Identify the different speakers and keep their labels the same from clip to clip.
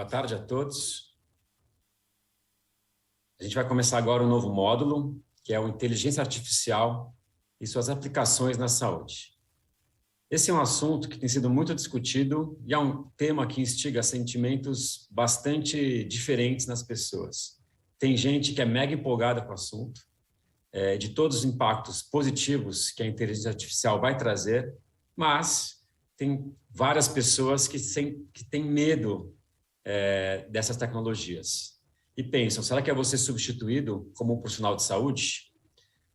Speaker 1: Boa tarde a todos. A gente vai começar agora um novo módulo, que é o Inteligência Artificial e suas aplicações na saúde. Esse é um assunto que tem sido muito discutido e é um tema que instiga sentimentos bastante diferentes nas pessoas. Tem gente que é mega empolgada com o assunto, de todos os impactos positivos que a inteligência artificial vai trazer, mas tem várias pessoas que têm medo dessas tecnologias e pensam, será que eu vou ser substituído como um profissional de saúde?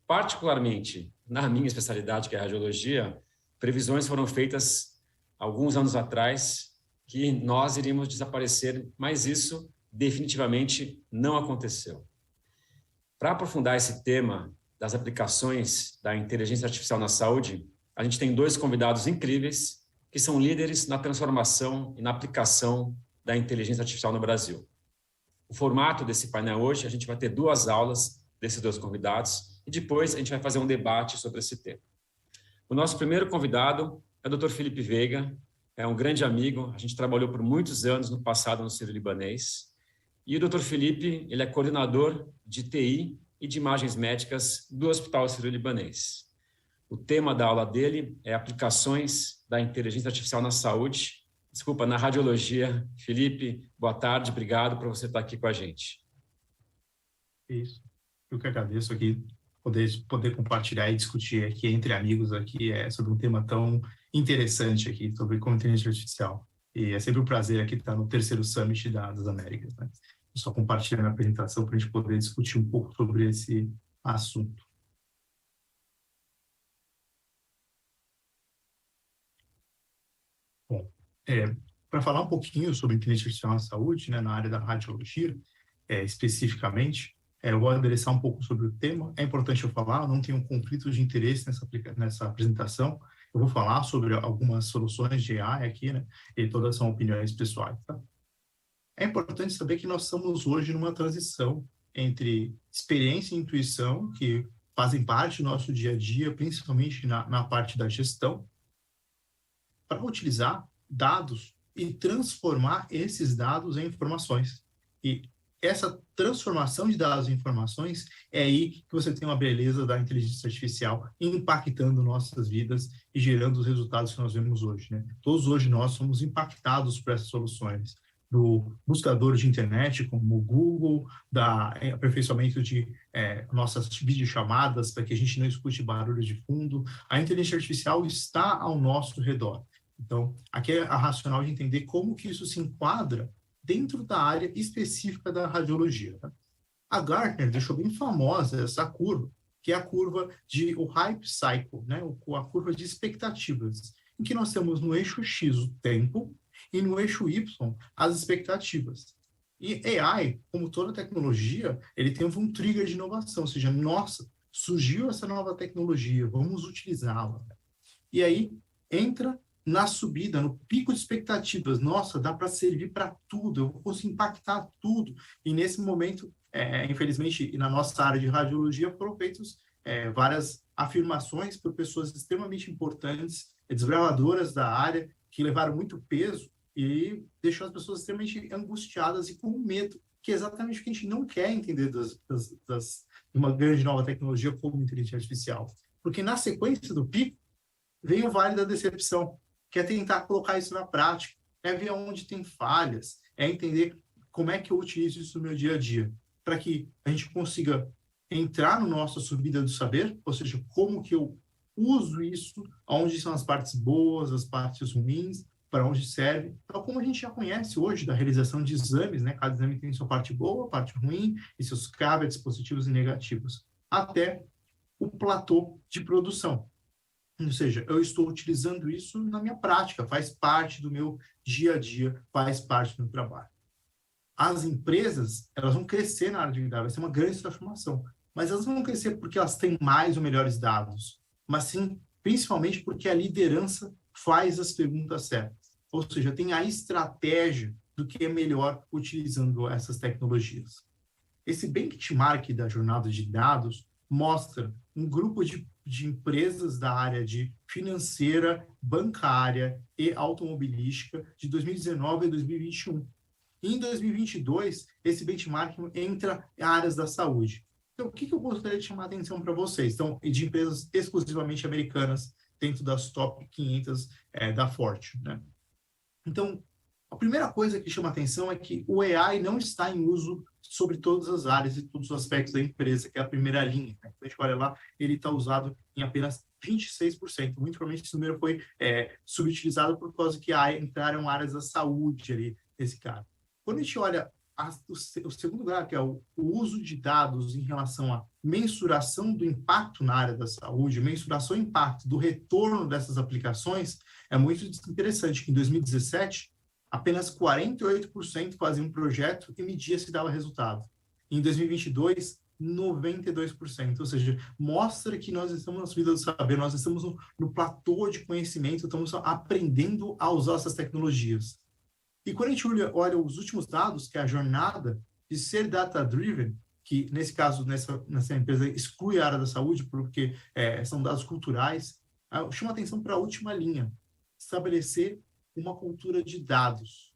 Speaker 1: Particularmente, na minha especialidade, que é a radiologia, previsões foram feitas alguns anos atrás que nós iríamos desaparecer, mas isso definitivamente não aconteceu. Para aprofundar esse tema das aplicações da inteligência artificial na saúde, a gente tem dois convidados incríveis que são líderes na transformação e na aplicação da inteligência artificial no Brasil. O formato desse painel hoje, a gente vai ter 2 aulas desses 2 convidados e depois a gente vai fazer um debate sobre esse tema. O nosso primeiro convidado é o Dr. Felipe Veiga, é um grande amigo, a gente trabalhou por muitos anos no passado no Sírio-Libanês, e o Dr. Felipe, ele é coordenador de TI e de imagens médicas do Hospital Sírio-Libanês. O tema da aula dele é aplicações da inteligência artificial na saúde, na radiologia. Felipe, boa tarde, obrigado por você estar aqui com a gente.
Speaker 2: Isso, eu que agradeço aqui, poder compartilhar e discutir aqui entre amigos aqui sobre um tema tão interessante aqui, sobre como inteligência artificial. E é sempre um prazer aqui estar no 3º Summit das Américas, né? Eu só compartilhar minha apresentação para a gente poder discutir um pouco sobre esse assunto. Bom, para falar um pouquinho sobre inteligência artificial na saúde, né, na área da radiologia, especificamente, eu vou adereçar um pouco sobre o tema. É importante eu falar, eu não tenho um conflito de interesse nessa apresentação. Eu vou falar sobre algumas soluções de AI aqui, né, e todas são opiniões pessoais, tá? É importante saber que nós estamos hoje numa transição entre experiência e intuição, que fazem parte do nosso dia a dia, principalmente na parte da gestão, para utilizar dados e transformar esses dados em informações. E essa transformação de dados em informações é aí que você tem uma beleza da inteligência artificial impactando nossas vidas e gerando os resultados que nós vemos hoje, né? Todos hoje nós somos impactados por essas soluções, do buscador de internet, como o Google, da aperfeiçoamento de nossas videochamadas para que a gente não escute barulho de fundo. A inteligência artificial está ao nosso redor. Então, aqui é a racional de entender como que isso se enquadra dentro da área específica da radiologia. Tá? A Gartner deixou bem famosa essa curva, que é a curva o Hype Cycle, né? A curva de expectativas, em que nós temos no eixo X o tempo e no eixo Y as expectativas. E AI, como toda tecnologia, ele tem um trigger de inovação, ou seja, nossa, surgiu essa nova tecnologia, vamos utilizá-la. E aí entra na subida, no pico de expectativas, nossa, dá para servir para tudo, eu posso impactar tudo. E nesse momento, infelizmente, na nossa área de radiologia, foram feitas várias afirmações por pessoas extremamente importantes, desbravadoras da área, que levaram muito peso e deixou as pessoas extremamente angustiadas e com medo, que é exatamente o que a gente não quer entender de uma grande nova tecnologia como inteligência artificial. Porque na sequência do pico, vem o vale da decepção, que é tentar colocar isso na prática, é ver onde tem falhas, é entender como é que eu utilizo isso no meu dia a dia, para que a gente consiga entrar no nossa subida do saber, ou seja, como que eu uso isso, onde são as partes boas, as partes ruins, para onde serve, tal como a gente já conhece hoje da realização de exames, né? Cada exame tem sua parte boa, parte ruim, e seus caveats positivos e negativos, até o platô de produção. Ou seja, eu estou utilizando isso na minha prática, faz parte do meu dia a dia, faz parte do meu trabalho. As empresas, elas vão crescer na área de dados, vai ser uma grande transformação, mas elas não vão crescer porque elas têm mais ou melhores dados, mas sim, principalmente porque a liderança faz as perguntas certas. Ou seja, tem a estratégia do que é melhor utilizando essas tecnologias. Esse benchmark da jornada de dados mostra um grupo de empresas da área de financeira, bancária e automobilística de 2019 a 2021. E em 2022, esse benchmarking entra em áreas da saúde. Então, o que eu gostaria de chamar a atenção para vocês? Então, de empresas exclusivamente americanas, dentro das top 500 da Fortune, né? Então, a primeira coisa que chama atenção é que o AI não está em uso sobre todas as áreas e todos os aspectos da empresa, que é a primeira linha, né? Quando a gente olha lá, ele está usado em apenas 26%. Muito provavelmente esse número foi subutilizado por causa que entraram áreas da saúde ali nesse caso. Quando a gente olha o segundo gráfico, que é o uso de dados em relação à mensuração do impacto na área da saúde, mensuração do impacto do retorno dessas aplicações, é muito interessante que em 2017, apenas 48% faziam um projeto e media se dava resultado. Em 2022, 92%, ou seja, mostra que nós estamos na subida do saber, nós estamos no platô de conhecimento, estamos aprendendo a usar essas tecnologias. E quando a gente olha os últimos dados, que é a jornada de ser data-driven, que nesse caso, nessa empresa, exclui a área da saúde, porque são dados culturais, chama atenção para a última linha, estabelecer uma cultura de dados.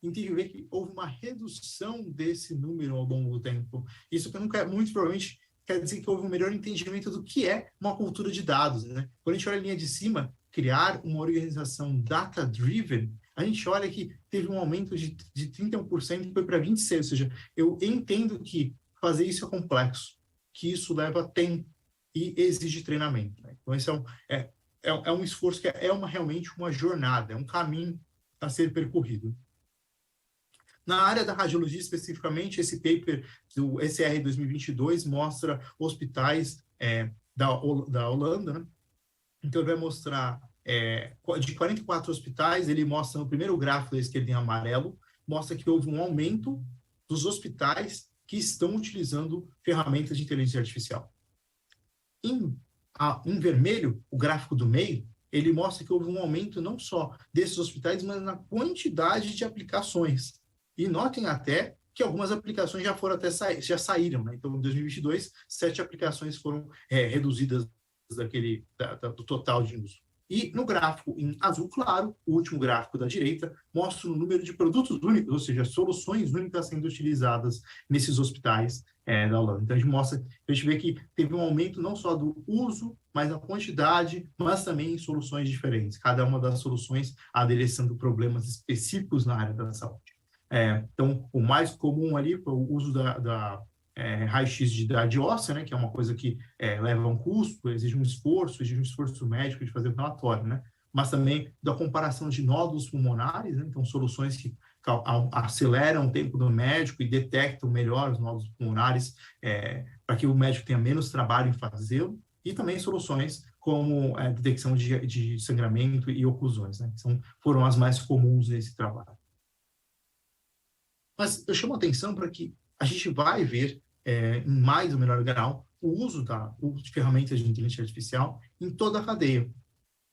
Speaker 2: E tem que ver que houve uma redução desse número ao longo do tempo. Isso que nunca, muito provavelmente quer dizer que houve um melhor entendimento do que é uma cultura de dados, né? Quando a gente olha a linha de cima, criar uma organização data-driven, a gente olha que teve um aumento de 31% e foi para 26%. Ou seja, eu entendo que fazer isso é complexo, que isso leva tempo e exige treinamento, né? Então, esse é um esforço que realmente uma jornada, é um caminho a ser percorrido. Na área da radiologia, especificamente, esse paper do ECR 2022 mostra hospitais da Holanda, né? Então, ele vai mostrar de 44 hospitais, ele mostra no primeiro gráfico da esquerda em amarelo, mostra que houve um aumento dos hospitais que estão utilizando ferramentas de inteligência artificial. Em vermelho, o gráfico do meio, ele mostra que houve um aumento não só desses hospitais, mas na quantidade de aplicações. E notem até que algumas aplicações já saíram, né? Então, em 2022, 7 aplicações foram reduzidas do total de uso. E no gráfico em azul claro, o último gráfico da direita, mostra o número de produtos únicos, ou seja, soluções únicas sendo utilizadas nesses hospitais da Holanda. Então, a gente vê que teve um aumento não só do uso, mas da quantidade, mas também em soluções diferentes. Cada uma das soluções adereçando problemas específicos na área da saúde. Então, o mais comum ali foi o uso da raio-x de idade óssea, né, que é uma coisa que leva a um custo, exige um esforço médico de fazer o relatório, né, mas também da comparação de nódulos pulmonares, né, então soluções que aceleram o tempo do médico e detectam melhor os nódulos pulmonares para que o médico tenha menos trabalho em fazê-lo, e também soluções como detecção de sangramento e oclusões, né, que foram as mais comuns nesse trabalho. Mas eu chamo a atenção para que a gente vai ver, em mais ou menor grau, o uso de ferramentas de inteligência artificial em toda a cadeia,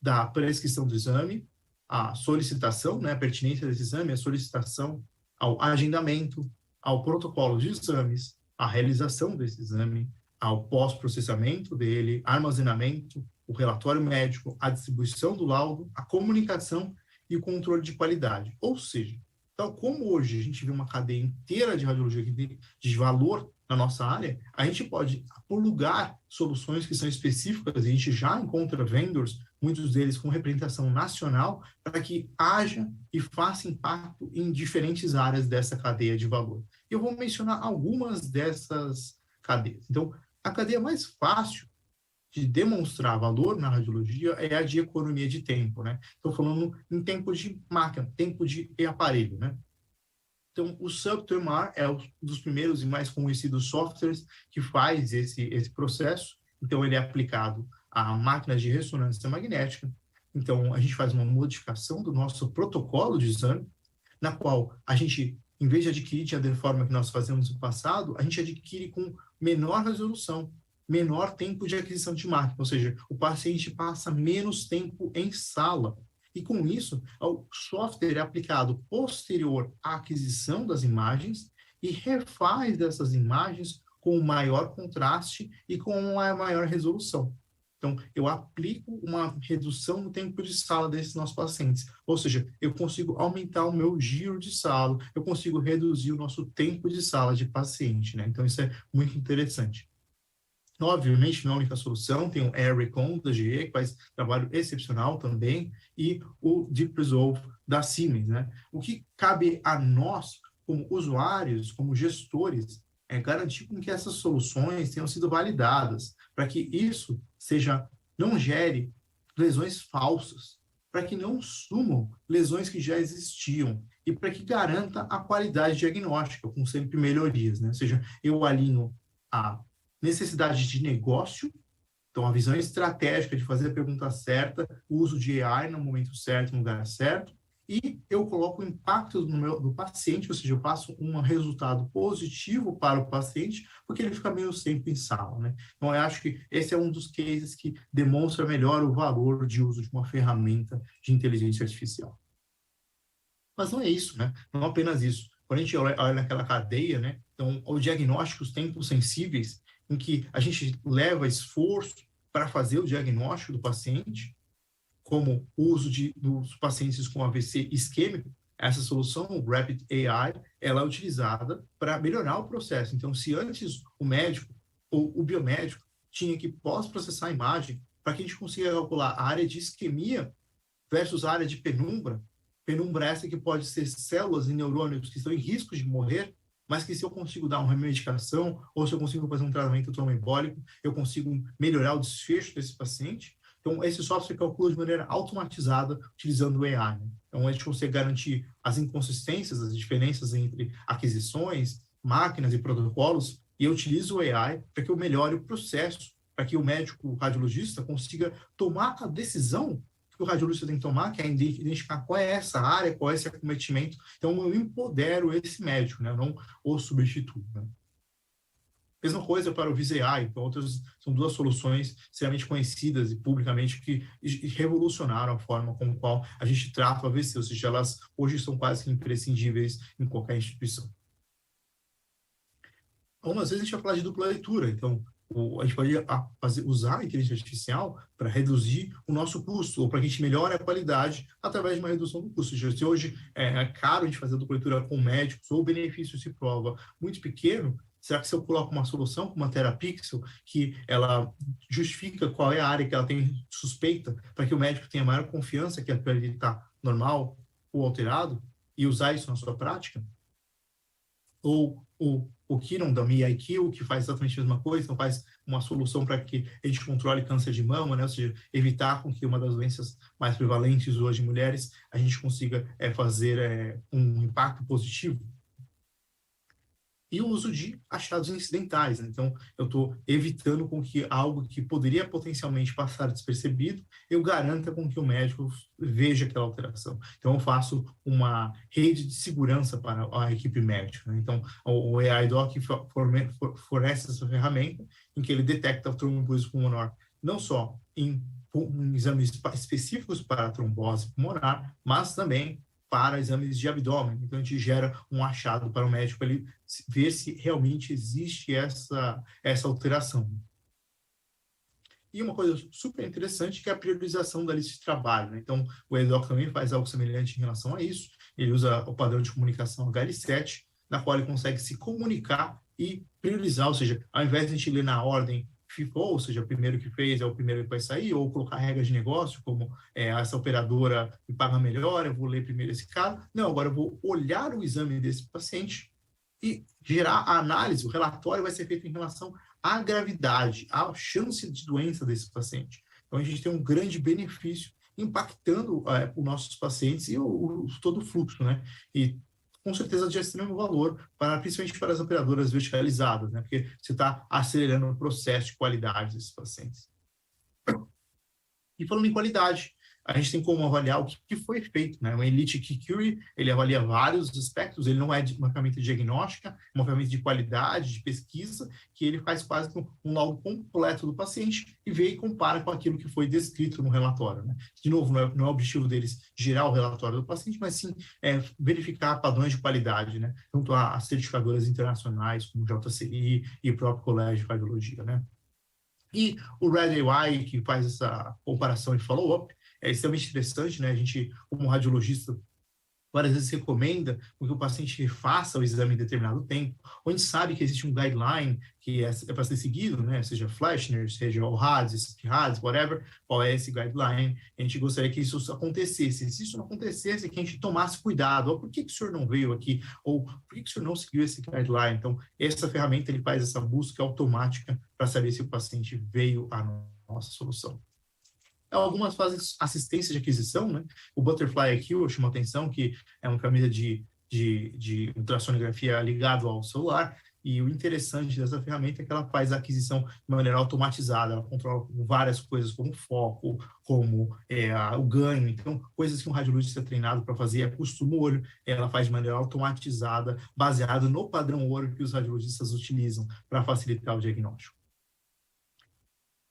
Speaker 2: da prescrição do exame, a solicitação, né, a pertinência desse exame, a solicitação, ao agendamento, ao protocolo de exames, a realização desse exame, ao pós-processamento dele, armazenamento, o relatório médico, a distribuição do laudo, a comunicação e o controle de qualidade. Ou seja, então, como hoje a gente vê uma cadeia inteira de radiologia de valor na nossa área, a gente pode plugar soluções que são específicas, e a gente já encontra vendors, muitos deles com representação nacional, para que haja e faça impacto em diferentes áreas dessa cadeia de valor. Eu vou mencionar algumas dessas cadeias. Então, a cadeia mais fácil de demonstrar valor na radiologia é a de economia de tempo, né? Estou falando em tempo de máquina, tempo de aparelho, né? Então, o SubThermar é um dos primeiros e mais conhecidos softwares que faz esse processo. Então, ele é aplicado a máquinas de ressonância magnética. Então, a gente faz uma modificação do nosso protocolo de exame, na qual a gente, em vez de adquirir da forma que nós fazemos no passado, a gente adquire com menor resolução, menor tempo de aquisição de máquina, ou seja, o paciente passa menos tempo em sala. E com isso, o software é aplicado posterior à aquisição das imagens e refaz dessas imagens com maior contraste e com uma maior resolução. Então, eu aplico uma redução no tempo de sala desses nossos pacientes. Ou seja, eu consigo aumentar o meu giro de sala, eu consigo reduzir o nosso tempo de sala de paciente, né? Então, isso é muito interessante. Obviamente, não é a única solução, tem o Air Recon da GE, que faz trabalho excepcional também, e o Deep Resolve da Siemens, né? O que cabe a nós, como usuários, como gestores, é garantir com que essas soluções tenham sido validadas, para que isso não gere lesões falsas, para que não sumam lesões que já existiam, e para que garanta a qualidade diagnóstica, com sempre melhorias, né? Ou seja, eu alinho a necessidade de negócio, então a visão estratégica de fazer a pergunta certa, o uso de AI no momento certo, no lugar certo, e eu coloco o impacto do paciente, ou seja, eu passo um resultado positivo para o paciente, porque ele fica meio sempre em sala, né? Então, eu acho que esse é um dos cases que demonstra melhor o valor de uso de uma ferramenta de inteligência artificial. Mas não é isso, né? Não apenas isso. Quando a gente olha naquela cadeia, né? Então, os diagnósticos tempos sensíveis, em que a gente leva esforço para fazer o diagnóstico do paciente, como o uso dos pacientes com AVC isquêmico, essa solução, o Rapid AI, ela é utilizada para melhorar o processo. Então, se antes o médico ou o biomédico tinha que pós-processar a imagem para que a gente consiga calcular a área de isquemia versus a área de penumbra essa que pode ser células e neurônios que estão em risco de morrer, mas que se eu consigo dar uma remedicação ou se eu consigo fazer um tratamento tromboembólico, eu consigo melhorar o desfecho desse paciente. Então, esse software calcula de maneira automatizada utilizando o AI, né? Então, a gente consegue garantir as inconsistências, as diferenças entre aquisições, máquinas e protocolos, e eu utilizo o AI para que eu melhore o processo, para que o médico radiologista consiga tomar a decisão que o radiologista tem que tomar, que é identificar qual é essa área, qual é esse acometimento. Então, eu empodero esse médico, né? Eu não o substituo, né? Mesma coisa para o VisAI, então são duas soluções extremamente conhecidas e publicamente que revolucionaram a forma com a qual a gente trata o AVC, ou seja, elas hoje são quase que imprescindíveis em qualquer instituição. Algumas vezes a gente vai falar de dupla leitura, então a gente pode usar a inteligência artificial para reduzir o nosso custo, ou para que a gente melhore a qualidade através de uma redução do custo. Se hoje é caro a gente fazer a dupla leitura com médicos, ou o benefício se prova muito pequeno, será que se eu coloco uma solução, como a Therapixel, que ela justifica qual é a área que ela tem suspeita, para que o médico tenha maior confiança que a pele está normal ou alterado, e usar isso na sua prática? Ou o Kiron da MiIQ, que faz exatamente a mesma coisa, então faz uma solução para que a gente controle câncer de mama, né? Ou seja, evitar com que uma das doenças mais prevalentes hoje em mulheres, a gente consiga fazer um impacto positivo. E o uso de achados incidentais, né? Então, eu estou evitando com que algo que poderia potencialmente passar despercebido, eu garanta com que o médico veja aquela alteração. Então, eu faço uma rede de segurança para a equipe médica, né? Então, o AI Doc fornece essa ferramenta em que ele detecta a trombose pulmonar não só em exames específicos para a trombose pulmonar, mas também para exames de abdômen. Então, a gente gera um achado para o médico para ele ver se realmente existe essa alteração. E uma coisa super interessante que é a priorização da lista de trabalho, né? Então, o EDOC também faz algo semelhante em relação a isso. Ele usa o padrão de comunicação HL7, na qual ele consegue se comunicar e priorizar, ou seja, ao invés de a gente ler na ordem FIFO, ou seja, o primeiro que fez é o primeiro que vai sair, ou colocar regras de negócio, como essa operadora me paga melhor, eu vou ler primeiro esse caso. Não, agora eu vou olhar o exame desse paciente e gerar a análise, o relatório vai ser feito em relação à gravidade, à chance de doença desse paciente. Então, a gente tem um grande benefício impactando os nossos pacientes e todo o fluxo, né? E com certeza de extremo valor, principalmente para as operadoras verticalizadas, né? Porque você está acelerando o processo de qualidade desses pacientes. E falando em qualidade, a gente tem como avaliar o que foi feito, né? O Elite Q-Query, ele avalia vários aspectos, ele não é uma ferramenta diagnóstica, é uma ferramenta de qualidade, de pesquisa, que ele faz quase um laudo completo do paciente e vê e compara com aquilo que foi descrito no relatório, né? De novo, não é o objetivo deles gerar o relatório do paciente, mas sim verificar padrões de qualidade, né? Junto a certificadoras internacionais, como o JCI e o próprio Colégio de Radiologia, né? E o Red AI, que faz essa comparação e follow-up, é extremamente interessante, né? A gente, como radiologista, várias vezes recomenda que o paciente faça o exame em determinado tempo, ou a gente sabe que existe um guideline que é para ser seguido, né? Seja Fleshner, seja o RADS, whatever, qual é esse guideline, a gente gostaria que isso acontecesse. Se isso não acontecesse, que a gente tomasse cuidado. Ou por que o senhor não veio aqui? Ou por que o senhor não seguiu esse guideline? Então, essa ferramenta ele faz essa busca automática para saber se o paciente veio à nossa solução. Algumas fazem assistência de aquisição, né? O Butterfly aqui, eu chamo a atenção, que é uma câmera de ultrassonografia ligado ao celular, e o interessante dessa ferramenta é que ela faz a aquisição de maneira automatizada, ela controla várias coisas, como foco, como o ganho, então, coisas que um radiologista é treinado para fazer, acostuma o olho, ela faz de maneira automatizada, baseada no padrão ouro que os radiologistas utilizam para facilitar o diagnóstico.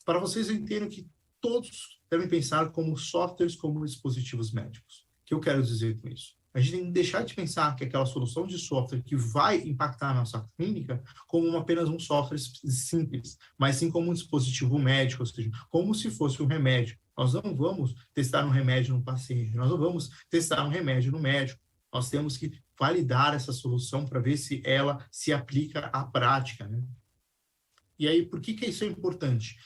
Speaker 2: Para vocês entenderem que todos devem pensar como softwares, como dispositivos médicos. O que eu quero dizer com isso? A gente tem que deixar de pensar que aquela solução de software que vai impactar a nossa clínica como apenas um software simples, mas sim como um dispositivo médico, ou seja, como se fosse um remédio. Nós não vamos testar um remédio no paciente, nós não vamos testar um remédio no médico. Nós temos que validar essa solução para ver se ela se aplica à prática, né? E aí, por que isso é importante?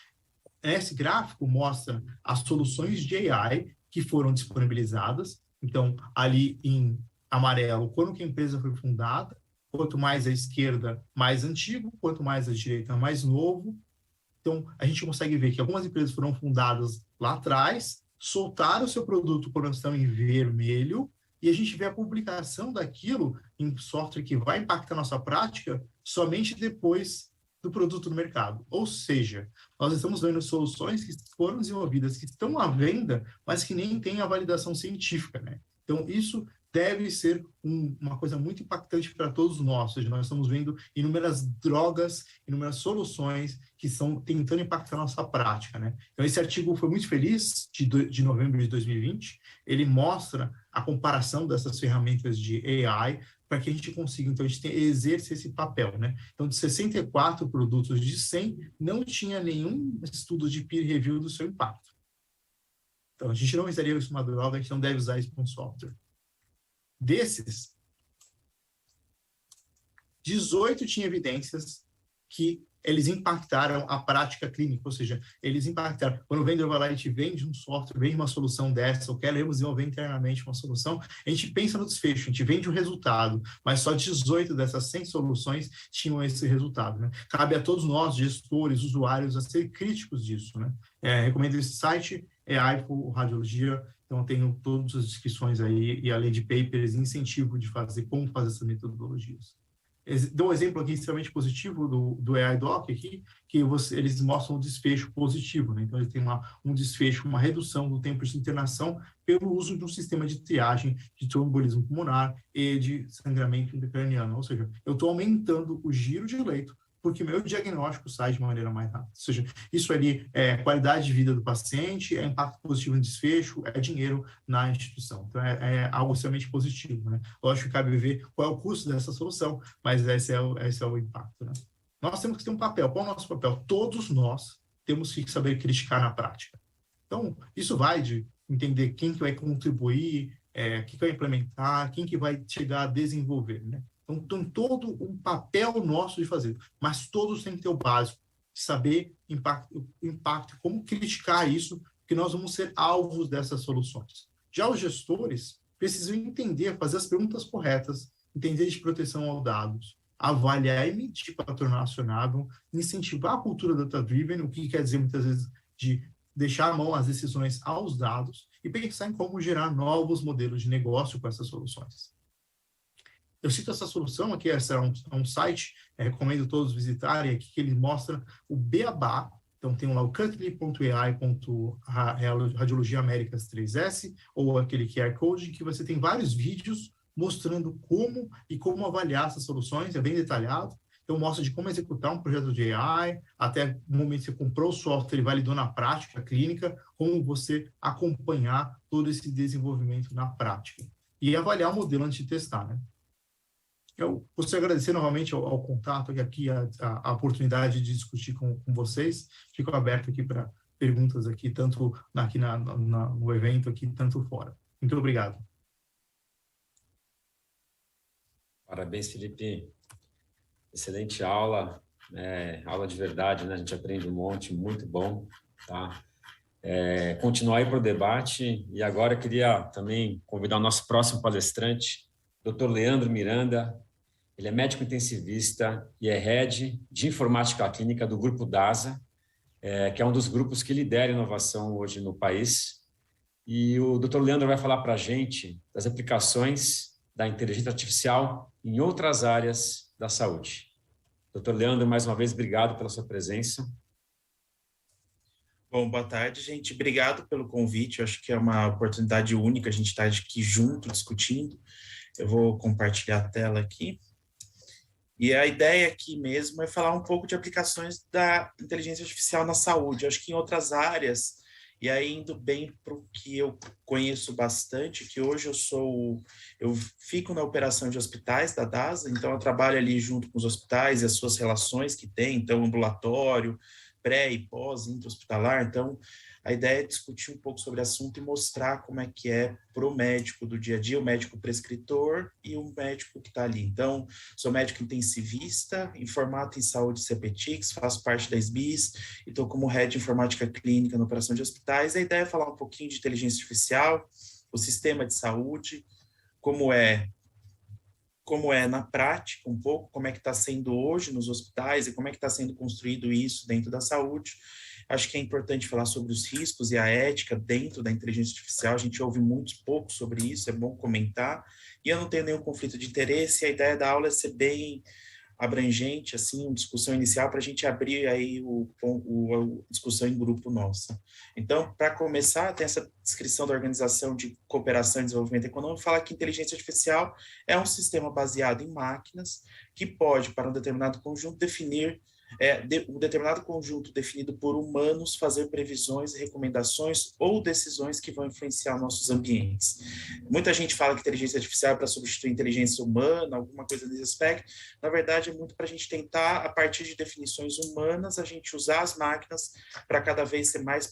Speaker 2: Esse gráfico mostra as soluções de AI que foram disponibilizadas. Então, ali em amarelo, quando que a empresa foi fundada, quanto mais à esquerda, mais antigo, quanto mais à direita, mais novo. Então, a gente consegue ver que algumas empresas foram fundadas lá atrás, soltaram o seu produto quando estão em vermelho, e a gente vê a publicação daquilo em software que vai impactar a nossa prática somente depois do produto no mercado. Ou seja, nós estamos vendo soluções que foram desenvolvidas, que estão à venda, mas que nem têm a validação científica, né? Então, isso deve ser uma coisa muito impactante para todos nós. Ou seja, nós estamos vendo inúmeras drogas, inúmeras soluções que estão tentando impactar a nossa prática, né? Então, esse artigo foi muito feliz, de novembro de 2020. Ele mostra a comparação dessas ferramentas de AI para que a gente consiga, então, a gente exerce esse papel, né? Então, de 64 produtos de 100, não tinha nenhum estudo de peer review do seu impacto. Então, a gente não usaria isso uma droga, a gente não deve usar isso para um software. Desses, 18 tinham evidências que eles impactaram a prática clínica, ou seja, eles impactaram. Quando o vendedor vai lá e te vende um software, vende uma solução dessa, ou queremos desenvolver internamente uma solução, a gente pensa no desfecho, a gente vende o resultado, mas só 18 dessas 100 soluções tinham esse resultado, né? Cabe a todos nós, gestores, usuários, a ser críticos disso, né? Recomendo esse site, AIFO Radiologia, então tenho todas as descrições aí e além de papers, incentivo de fazer, como fazer essas metodologias. Dou um exemplo aqui extremamente positivo do AI Doc aqui, que eles mostram um desfecho positivo, né? Então, ele tem um desfecho, uma redução do tempo de internação pelo uso de um sistema de triagem de tromboembolismo pulmonar e de sangramento intracraniano. Ou seja, eu estou aumentando o giro de leito porque meu diagnóstico sai de maneira mais rápida. Ou seja, isso ali é qualidade de vida do paciente, é impacto positivo no desfecho, é dinheiro na instituição. Então, é algo extremamente positivo, né? Lógico que cabe ver qual é o custo dessa solução, mas esse é o impacto, né? Nós temos que ter um papel. Qual é o nosso papel? Todos nós temos que saber criticar na prática. Então, isso vai de entender quem que vai contribuir, quem que vai implementar, quem que vai chegar a desenvolver, né? Então, tem todo um papel nosso de fazer, mas todos têm que ter o básico, de saber impacto, como criticar isso, porque nós vamos ser alvos dessas soluções. Já os gestores precisam entender, fazer as perguntas corretas, entender de proteção aos dados, avaliar e medir para tornar acionável, incentivar a cultura data-driven, o que quer dizer muitas vezes de deixar a mão as decisões aos dados e pensar em como gerar novos modelos de negócio com essas soluções. Eu cito essa solução aqui, esse é um site, recomendo todos visitarem, aqui que ele mostra o beabá. Então, tem lá o cutly.ai.radiologia Américas 3S, ou aquele QR Code, que você tem vários vídeos mostrando como avaliar essas soluções, é bem detalhado. Então, mostra de como executar um projeto de AI, até o momento que você comprou o software e validou na prática clínica, como você acompanhar todo esse desenvolvimento na prática. E avaliar o modelo antes de testar, né? Eu gostaria de agradecer novamente ao contato e aqui a oportunidade de discutir com vocês. Fico aberto aqui para perguntas aqui, tanto aqui no evento, aqui, tanto fora. Muito obrigado.
Speaker 1: Parabéns, Felipe. Excelente aula, aula de verdade, né? A gente aprende um monte, muito bom, tá? Continuar aí para o debate, e agora eu queria também convidar o nosso próximo palestrante, Dr. Leandro Miranda. Ele é médico intensivista e é head de informática clínica do Grupo DASA, que é um dos grupos que lidera a inovação hoje no país. E o Dr. Leandro vai falar para a gente das aplicações da inteligência artificial em outras áreas da saúde. Dr. Leandro, mais uma vez, obrigado pela sua presença.
Speaker 3: Bom, boa tarde, gente. Obrigado pelo convite. Eu acho que é uma oportunidade única a gente estar aqui junto, discutindo. Eu vou compartilhar a tela aqui. E a ideia aqui mesmo é falar um pouco de aplicações da inteligência artificial na saúde. Eu acho que em outras áreas, e aí indo bem para o que eu conheço bastante, que hoje eu fico na operação de hospitais da DASA, então eu trabalho ali junto com os hospitais e as suas relações que tem, então ambulatório, pré e pós, intra-hospitalar. Então, a ideia é discutir um pouco sobre o assunto e mostrar como é que é para o médico do dia a dia, o médico prescritor e o médico que está ali. Então, sou médico intensivista, em formato em saúde CPTICS, faço parte da SBIS e estou como head de informática clínica na operação de hospitais. A ideia é falar um pouquinho de inteligência artificial, o sistema de saúde, como é na prática, um pouco, como é que está sendo hoje nos hospitais e como é que está sendo construído isso dentro da saúde. Acho que é importante falar sobre os riscos e a ética dentro da inteligência artificial. A gente ouve muito pouco sobre isso, é bom comentar. E eu não tenho nenhum conflito de interesse. A ideia da aula é ser bem abrangente, assim, uma discussão inicial para a gente abrir aí a discussão em grupo nossa. Então, para começar, tem essa descrição da Organização de Cooperação e Desenvolvimento Econômico, fala que inteligência artificial é um sistema baseado em máquinas que pode, para um determinado conjunto, definir um determinado conjunto definido por humanos fazer previsões, recomendações ou decisões que vão influenciar nossos ambientes. Muita gente fala que inteligência artificial é para substituir a inteligência humana, alguma coisa nesse aspecto. Na verdade, é muito para a gente tentar, a partir de definições humanas, a gente usar as máquinas para cada vez ser mais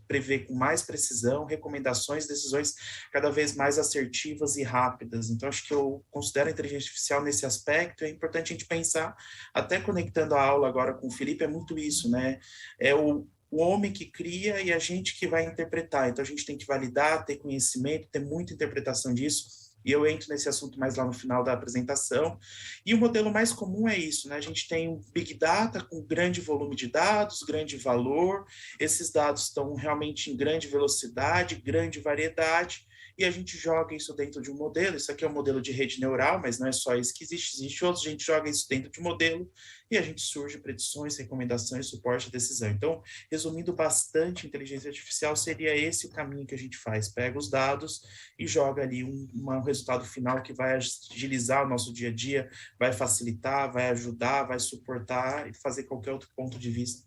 Speaker 3: prever com mais precisão, recomendações, decisões cada vez mais assertivas e rápidas. Então, acho que eu considero a inteligência artificial nesse aspecto. É importante a gente pensar, até conectando a aula agora com o Felipe, é muito isso, né? É o homem que cria e a gente que vai interpretar. Então, a gente tem que validar, ter conhecimento, ter muita interpretação disso. E eu entro nesse assunto mais lá no final da apresentação. E o modelo mais comum é isso, né? A gente tem um Big Data com grande volume de dados, grande valor. Esses dados estão realmente em grande velocidade, grande variedade. E a gente joga isso dentro de um modelo. Isso aqui é um modelo de rede neural, mas não é só isso que existe outros. A gente joga isso dentro de um modelo e a gente surge predições, recomendações, suporte à decisão. Então, resumindo bastante, inteligência artificial seria esse o caminho que a gente faz. Pega os dados e joga ali um resultado final que vai agilizar o nosso dia a dia, vai facilitar, vai ajudar, vai suportar e fazer qualquer outro ponto de vista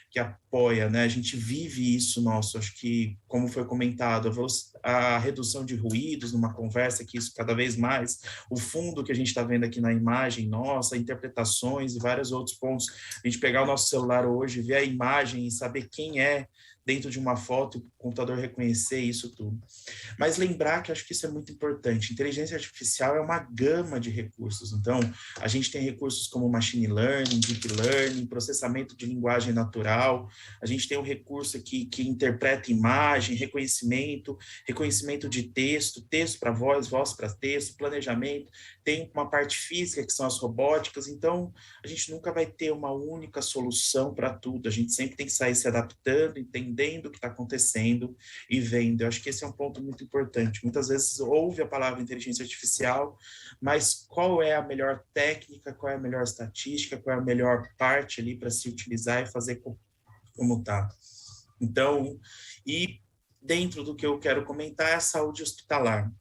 Speaker 3: que apoia, né? A gente vive isso nosso, acho que, como foi comentado, a redução de ruídos numa conversa, que isso cada vez mais, o fundo que a gente está vendo aqui na imagem nossa, interpretações e vários outros pontos, a gente pegar o nosso celular hoje, ver a imagem e saber quem é dentro de uma foto, o computador reconhecer isso tudo. Mas lembrar que acho que isso é muito importante. Inteligência artificial é uma gama de recursos. Então, a gente tem recursos como machine learning, deep learning, processamento de linguagem natural. A gente tem um recurso aqui que interpreta imagem, reconhecimento de texto, texto para voz, voz para texto, planejamento. Tem uma parte física, que são as robóticas. Então, a gente nunca vai ter uma única solução para tudo. A gente sempre tem que sair se adaptando, entendendo o que está acontecendo e vendo. Eu acho que esse é um ponto muito importante. Muitas vezes ouve a palavra inteligência artificial, mas qual é a melhor técnica, qual é a melhor estatística, qual é a melhor parte ali para se utilizar e fazer como está. Então, e dentro do que eu quero comentar é a saúde hospitalar.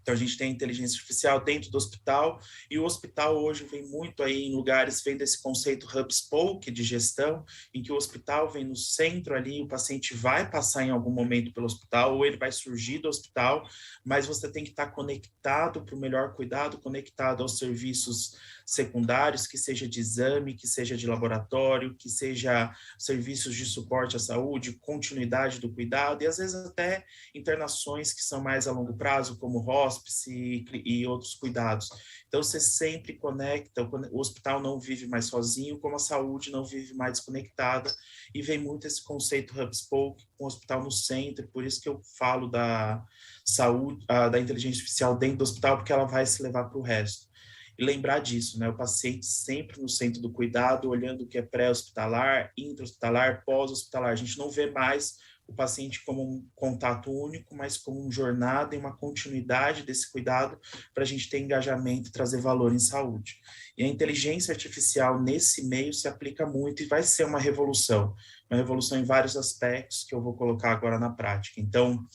Speaker 3: Então, a gente tem inteligência artificial dentro do hospital, e o hospital hoje vem muito aí em lugares, vem desse conceito hub-spoke de gestão, em que o hospital vem no centro ali, o paciente vai passar em algum momento pelo hospital, ou ele vai surgir do hospital, mas você tem que estar conectado para o melhor cuidado, conectado aos serviços secundários, que seja de exame, que seja de laboratório, que seja serviços de suporte à saúde, continuidade do cuidado, e às vezes até internações que são mais a longo prazo, como hospice e outros cuidados. Então, você sempre conecta, o hospital não vive mais sozinho, como a saúde não vive mais desconectada, e vem muito esse conceito hub-spoke, com o hospital no centro, por isso que eu falo da saúde, da inteligência artificial dentro do hospital, porque ela vai se levar para o resto. E lembrar disso, né? O paciente sempre no centro do cuidado, olhando o que é pré-hospitalar, intra-hospitalar, pós-hospitalar. A gente não vê mais o paciente como um contato único, mas como uma jornada e uma continuidade desse cuidado para a gente ter engajamento e trazer valor em saúde. E a inteligência artificial nesse meio se aplica muito e vai ser uma revolução em vários aspectos que eu vou colocar agora na prática. Então,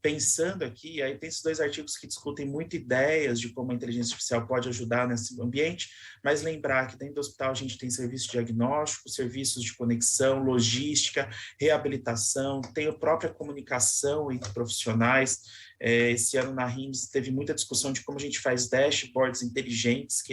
Speaker 3: pensando aqui, aí tem esses 2 artigos que discutem muito ideias de como a inteligência artificial pode ajudar nesse ambiente, mas lembrar que dentro do hospital a gente tem serviço de diagnóstico, serviços de conexão, logística, reabilitação, tem a própria comunicação entre profissionais. Esse ano na RIMS teve muita discussão de como a gente faz dashboards inteligentes, que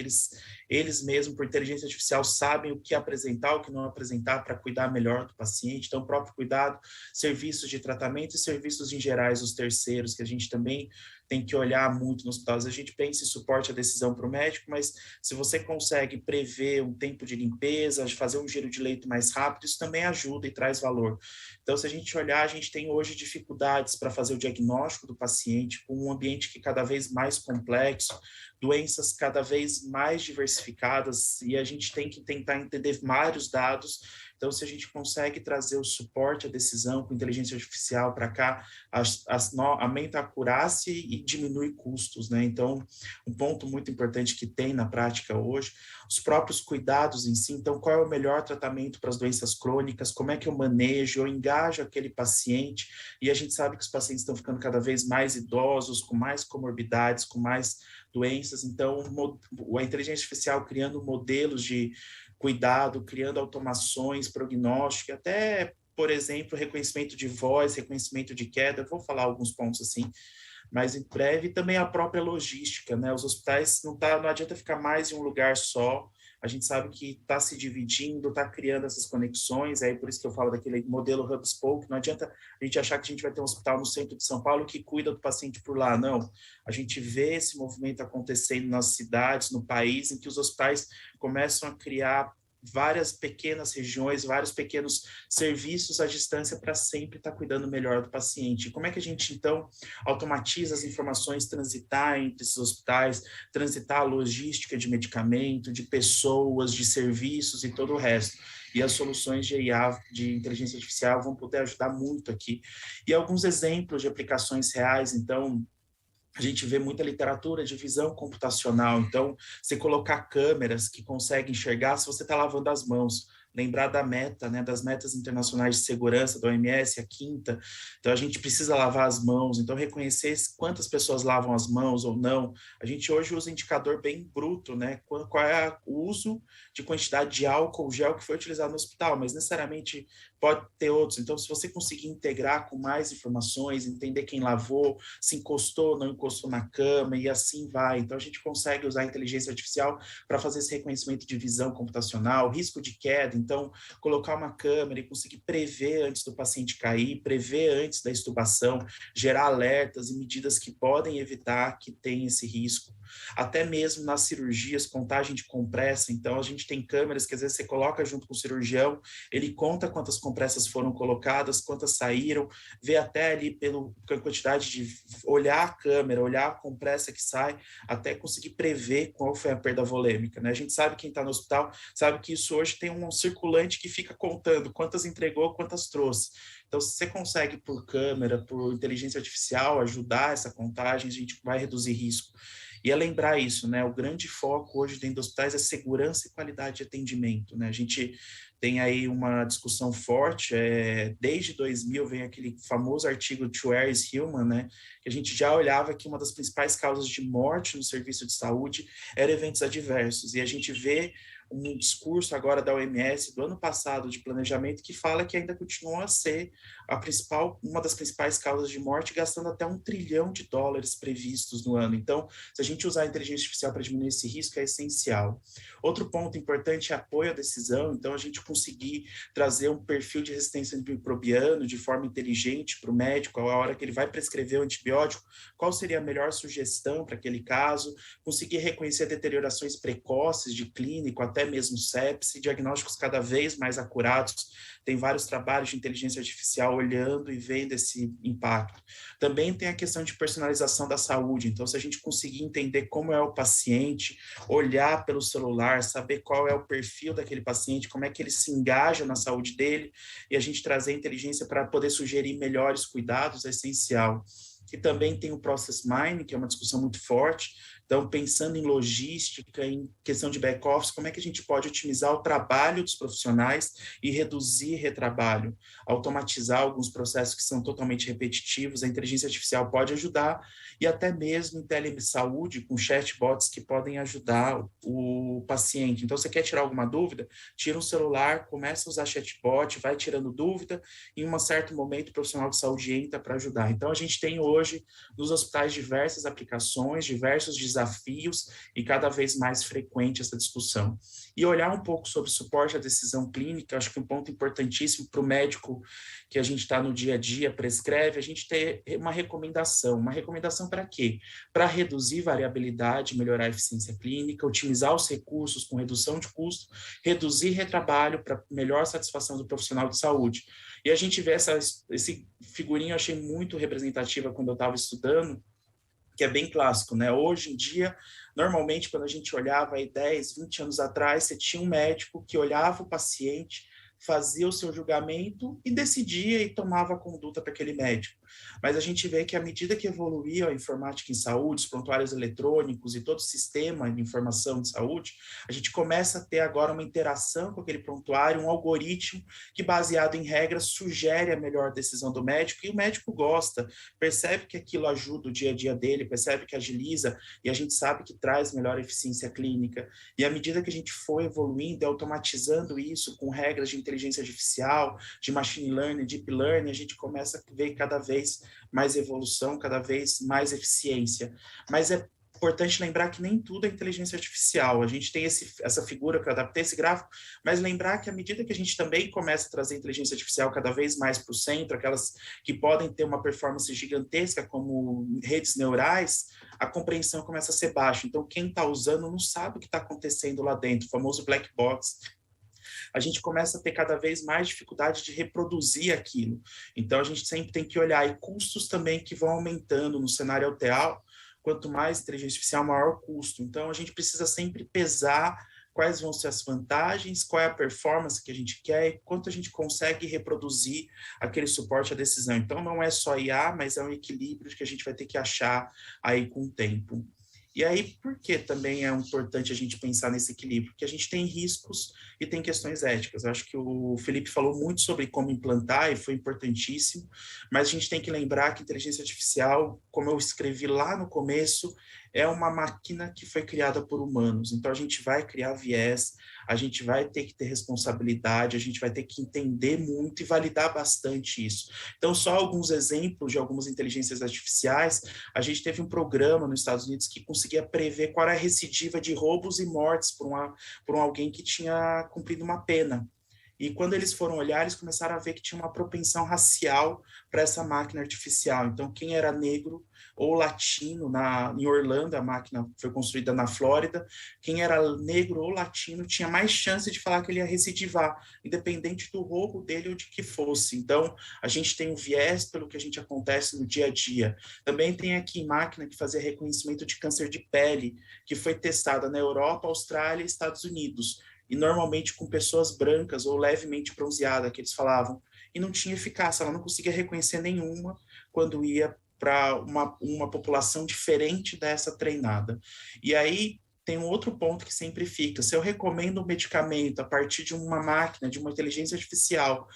Speaker 3: eles mesmos, por inteligência artificial, sabem o que apresentar, o que não apresentar para cuidar melhor do paciente. Então, o próprio cuidado, serviços de tratamento e serviços em gerais, os terceiros, que a gente também tem que olhar muito nos hospitais. A gente pensa em suporte à decisão para o médico, mas se você consegue prever um tempo de limpeza, fazer um giro de leito mais rápido, isso também ajuda e traz valor. Então, se a gente olhar, a gente tem hoje dificuldades para fazer o diagnóstico do paciente, com um ambiente que é cada vez mais complexo, doenças cada vez mais diversificadas, e a gente tem que tentar entender vários dados. Então, se a gente consegue trazer o suporte à decisão com inteligência artificial para cá, aumenta a acurácia e diminui custos, né? Então, um ponto muito importante que tem na prática hoje, os próprios cuidados em si. Então, qual é o melhor tratamento para as doenças crônicas? Como é que eu manejo, eu engajo aquele paciente? E a gente sabe que os pacientes estão ficando cada vez mais idosos, com mais comorbidades, com mais doenças. Então, a inteligência artificial criando modelos de cuidado, criando automações, prognóstico, até, por exemplo, reconhecimento de voz, reconhecimento de queda. Eu vou falar alguns pontos assim, mas em breve também a própria logística, né? Os hospitais não adianta ficar mais em um lugar só. A gente sabe que está se dividindo, está criando essas conexões, aí por isso que eu falo daquele modelo hub-spoke. Não adianta a gente achar que a gente vai ter um hospital no centro de São Paulo que cuida do paciente por lá, não. A gente vê esse movimento acontecendo nas cidades, no país, em que os hospitais começam a criar várias pequenas regiões, vários pequenos serviços à distância para sempre estar cuidando melhor do paciente. Como é que a gente, então, automatiza as informações, transitar entre esses hospitais, transitar a logística de medicamento, de pessoas, de serviços e todo o resto? E as soluções de IA, de inteligência artificial, vão poder ajudar muito aqui. E alguns exemplos de aplicações reais, então, a gente vê muita literatura de visão computacional. Então, você colocar câmeras que conseguem enxergar se você está lavando as mãos. Lembrar da meta, né, das metas internacionais de segurança da OMS, a 5ª. Então, a gente precisa lavar as mãos. Então, reconhecer quantas pessoas lavam as mãos ou não. A gente hoje usa indicador bem bruto, né? Qual é o uso de quantidade de álcool gel que foi utilizado no hospital, mas necessariamente pode ter outros. Então, se você conseguir integrar com mais informações, entender quem lavou, se encostou, não encostou na cama, e assim vai. Então, a gente consegue usar a inteligência artificial para fazer esse reconhecimento de visão computacional, risco de queda. Então, colocar uma câmera e conseguir prever antes do paciente cair, prever antes da extubação, gerar alertas e medidas que podem evitar que tenha esse risco. Até mesmo nas cirurgias, contagem de compressa. Então, a gente tem câmeras que às vezes você coloca junto com o cirurgião, ele conta quantas compressas foram colocadas, quantas saíram, vê até ali pela quantidade de olhar a câmera, olhar a compressa que sai, até conseguir prever qual foi a perda volêmica, né? A gente sabe, quem está no hospital, sabe que isso hoje tem um circulante que fica contando quantas entregou, quantas trouxe. Então, se você consegue, por câmera, por inteligência artificial, ajudar essa contagem, a gente vai reduzir risco. E é lembrar isso, né? O grande foco hoje dentro dos hospitais é segurança e qualidade de atendimento, né? A gente tem aí uma discussão forte, desde 2000 vem aquele famoso artigo To Where is Human, né? Que a gente já olhava que uma das principais causas de morte no serviço de saúde era eventos adversos, e a gente vê um discurso agora da OMS do ano passado de planejamento que fala que ainda continua a ser uma das principais causas de morte, gastando até $1 trilhão previstos no ano. Então, se a gente usar a inteligência artificial para diminuir esse risco, é essencial. Outro ponto importante é apoio à decisão, então a gente conseguir trazer um perfil de resistência antimicrobiano de forma inteligente para o médico, a hora que ele vai prescrever o antibiótico, qual seria a melhor sugestão para aquele caso, conseguir reconhecer deteriorações precoces de clínico, até mesmo sepse, diagnósticos cada vez mais acurados. Tem vários trabalhos de inteligência artificial olhando e vendo esse impacto. Também tem a questão de personalização da saúde. Então, se a gente conseguir entender como é o paciente, olhar pelo celular, saber qual é o perfil daquele paciente, como é que ele se engaja na saúde dele, e a gente trazer inteligência para poder sugerir melhores cuidados é essencial. E também tem o Process Mining, que é uma discussão muito forte. Então, pensando em logística, em questão de back-office, como é que a gente pode otimizar o trabalho dos profissionais e reduzir retrabalho, automatizar alguns processos que são totalmente repetitivos. A inteligência artificial pode ajudar, e até mesmo em telesaúde, com chatbots que podem ajudar o paciente. Então, você quer tirar alguma dúvida? Tira um celular, começa a usar chatbot, vai tirando dúvida, e em um certo momento o profissional de saúde entra para ajudar. Então, a gente tem hoje nos hospitais diversas aplicações, diversos desafios, e cada vez mais frequente essa discussão. E olhar um pouco sobre suporte à decisão clínica, acho que um ponto importantíssimo para o médico que a gente está no dia a dia, prescreve, a gente ter uma recomendação. Uma recomendação para quê? Para reduzir variabilidade, melhorar a eficiência clínica, otimizar os recursos com redução de custo, reduzir retrabalho para melhor satisfação do profissional de saúde. E a gente vê esse figurinho, eu achei muito representativa quando eu estava estudando, que é bem clássico, né? Hoje em dia, normalmente, quando a gente olhava aí 10, 20 anos atrás, você tinha um médico que olhava o paciente, fazia o seu julgamento e decidia e tomava a conduta para aquele médico. Mas a gente vê que à medida que evoluía a informática em saúde, os prontuários eletrônicos e todo o sistema de informação de saúde, a gente começa a ter agora uma interação com aquele prontuário, um algoritmo que, baseado em regras, sugere a melhor decisão do médico, e o médico gosta, percebe que aquilo ajuda o dia a dia dele, percebe que agiliza, e a gente sabe que traz melhor eficiência clínica. E à medida que a gente foi evoluindo e automatizando isso com regras de inteligência artificial, de machine learning, deep learning, a gente começa a ver cada vez mais evolução, cada vez mais eficiência. Mas é importante lembrar que nem tudo é inteligência artificial. A gente tem essa figura que eu adaptei esse gráfico, mas lembrar que à medida que a gente também começa a trazer inteligência artificial cada vez mais para o centro, aquelas que podem ter uma performance gigantesca, como redes neurais, a compreensão começa a ser baixa. Então, quem está usando não sabe o que está acontecendo lá dentro, o famoso black box. A gente começa a ter cada vez mais dificuldade de reproduzir aquilo. Então, a gente sempre tem que olhar, e custos também que vão aumentando no cenário atual. Quanto mais inteligência artificial, maior o custo. Então, a gente precisa sempre pesar quais vão ser as vantagens, qual é a performance que a gente quer e quanto a gente consegue reproduzir aquele suporte à decisão. Então, não é só IA, mas é um equilíbrio que a gente vai ter que achar aí com o tempo. E aí, por que também é importante a gente pensar nesse equilíbrio? Porque a gente tem riscos e tem questões éticas. Eu acho que o Felipe falou muito sobre como implantar, e foi importantíssimo, mas a gente tem que lembrar que inteligência artificial, como eu escrevi lá no começo, é uma máquina que foi criada por humanos. Então, a gente vai criar viés, a gente vai ter que ter responsabilidade, a gente vai ter que entender muito e validar bastante isso. Então, só alguns exemplos de algumas inteligências artificiais. A gente teve um programa nos Estados Unidos que conseguia prever qual era a recidiva de roubos e mortes por alguém que tinha cumprido uma pena. E quando eles foram olhar, eles começaram a ver que tinha uma propensão racial para essa máquina artificial. Então, quem era negro ou latino, em Orlando, a máquina foi construída na Flórida, quem era negro ou latino tinha mais chance de falar que ele ia recidivar, independente do roubo dele ou de que fosse. Então, a gente tem um viés pelo que a gente acontece no dia a dia. Também tem aqui máquina que fazia reconhecimento de câncer de pele, que foi testada na Europa, Austrália e Estados Unidos, e normalmente com pessoas brancas ou levemente bronzeadas, que eles falavam, e não tinha eficácia, ela não conseguia reconhecer nenhuma quando ia para uma população diferente dessa treinada. E aí tem um outro ponto que sempre fica: se eu recomendo um medicamento a partir de uma máquina, de uma inteligência artificial,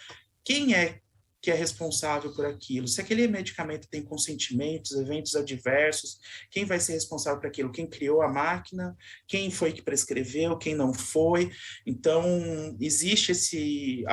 Speaker 3: quem é que é responsável por aquilo? Se aquele medicamento tem consentimentos, eventos adversos, quem vai ser responsável por aquilo? Quem criou a máquina? Quem foi que prescreveu? Quem não foi? Então, existe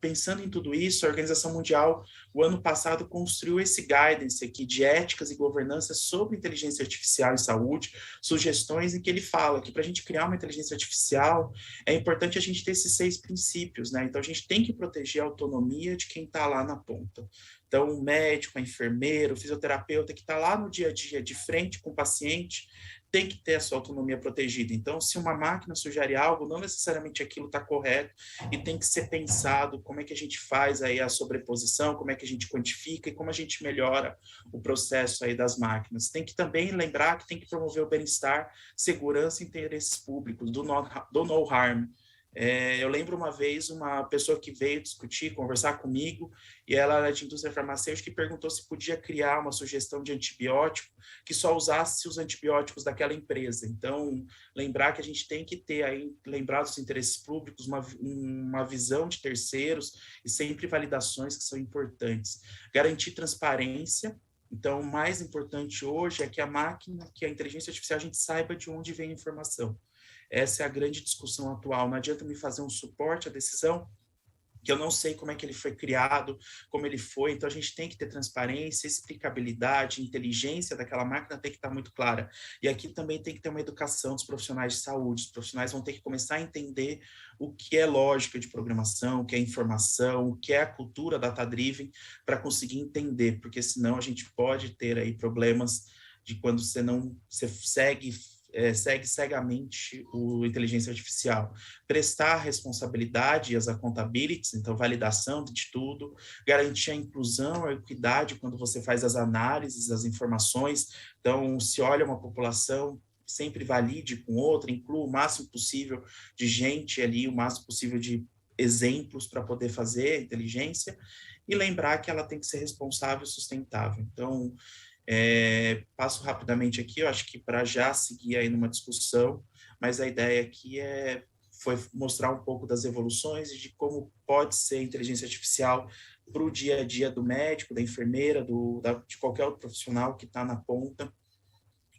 Speaker 3: pensando em tudo isso, a Organização Mundial, o ano passado, construiu esse guidance aqui de éticas e governança sobre inteligência artificial em saúde, sugestões em que ele fala que para a gente criar uma inteligência artificial, é importante a gente ter esses 6 princípios, né? Então, a gente tem que proteger a autonomia de quem está lá na ponta. Então, o médico, a enfermeira, o fisioterapeuta que está lá no dia a dia, de frente com o paciente, tem que ter a sua autonomia protegida. Então, se uma máquina sugere algo, não necessariamente aquilo está correto e tem que ser pensado como é que a gente faz aí a sobreposição, como é que a gente quantifica e como a gente melhora o processo aí das máquinas. Tem que também lembrar que tem que promover o bem-estar, segurança e interesses públicos, do no harm. Eu lembro uma vez uma pessoa que veio discutir, conversar comigo, e ela era de indústria farmacêutica e perguntou se podia criar uma sugestão de antibiótico que só usasse os antibióticos daquela empresa. Então, lembrar que a gente tem que ter aí, lembrar dos interesses públicos, uma visão de terceiros e sempre validações que são importantes. Garantir transparência. Então, o mais importante hoje é que a máquina, que a inteligência artificial, a gente saiba de onde vem a informação. Essa é a grande discussão atual. Não adianta me fazer um suporte à decisão que eu não sei como é que ele foi criado, como ele foi. Então, a gente tem que ter transparência, explicabilidade, inteligência daquela máquina tem que estar muito clara. E aqui também tem que ter uma educação dos profissionais de saúde. Os profissionais vão ter que começar a entender o que é lógica de programação, o que é informação, o que é a cultura data-driven, para conseguir entender, porque senão a gente pode ter aí problemas de quando você segue cegamente o inteligência artificial. Prestar responsabilidade e as accountabilities, então validação de tudo, garantir a inclusão, a equidade quando você faz as análises, as informações. Então, se olha uma população, sempre valide com outra, inclua o máximo possível de gente ali, o máximo possível de exemplos para poder fazer a inteligência, e lembrar que ela tem que ser responsável e sustentável. Então, passo rapidamente aqui, eu acho que para já seguir aí numa discussão, mas a ideia aqui foi mostrar um pouco das evoluções e de como pode ser a inteligência artificial para o dia a dia do médico, da enfermeira, de qualquer outro profissional que está na ponta,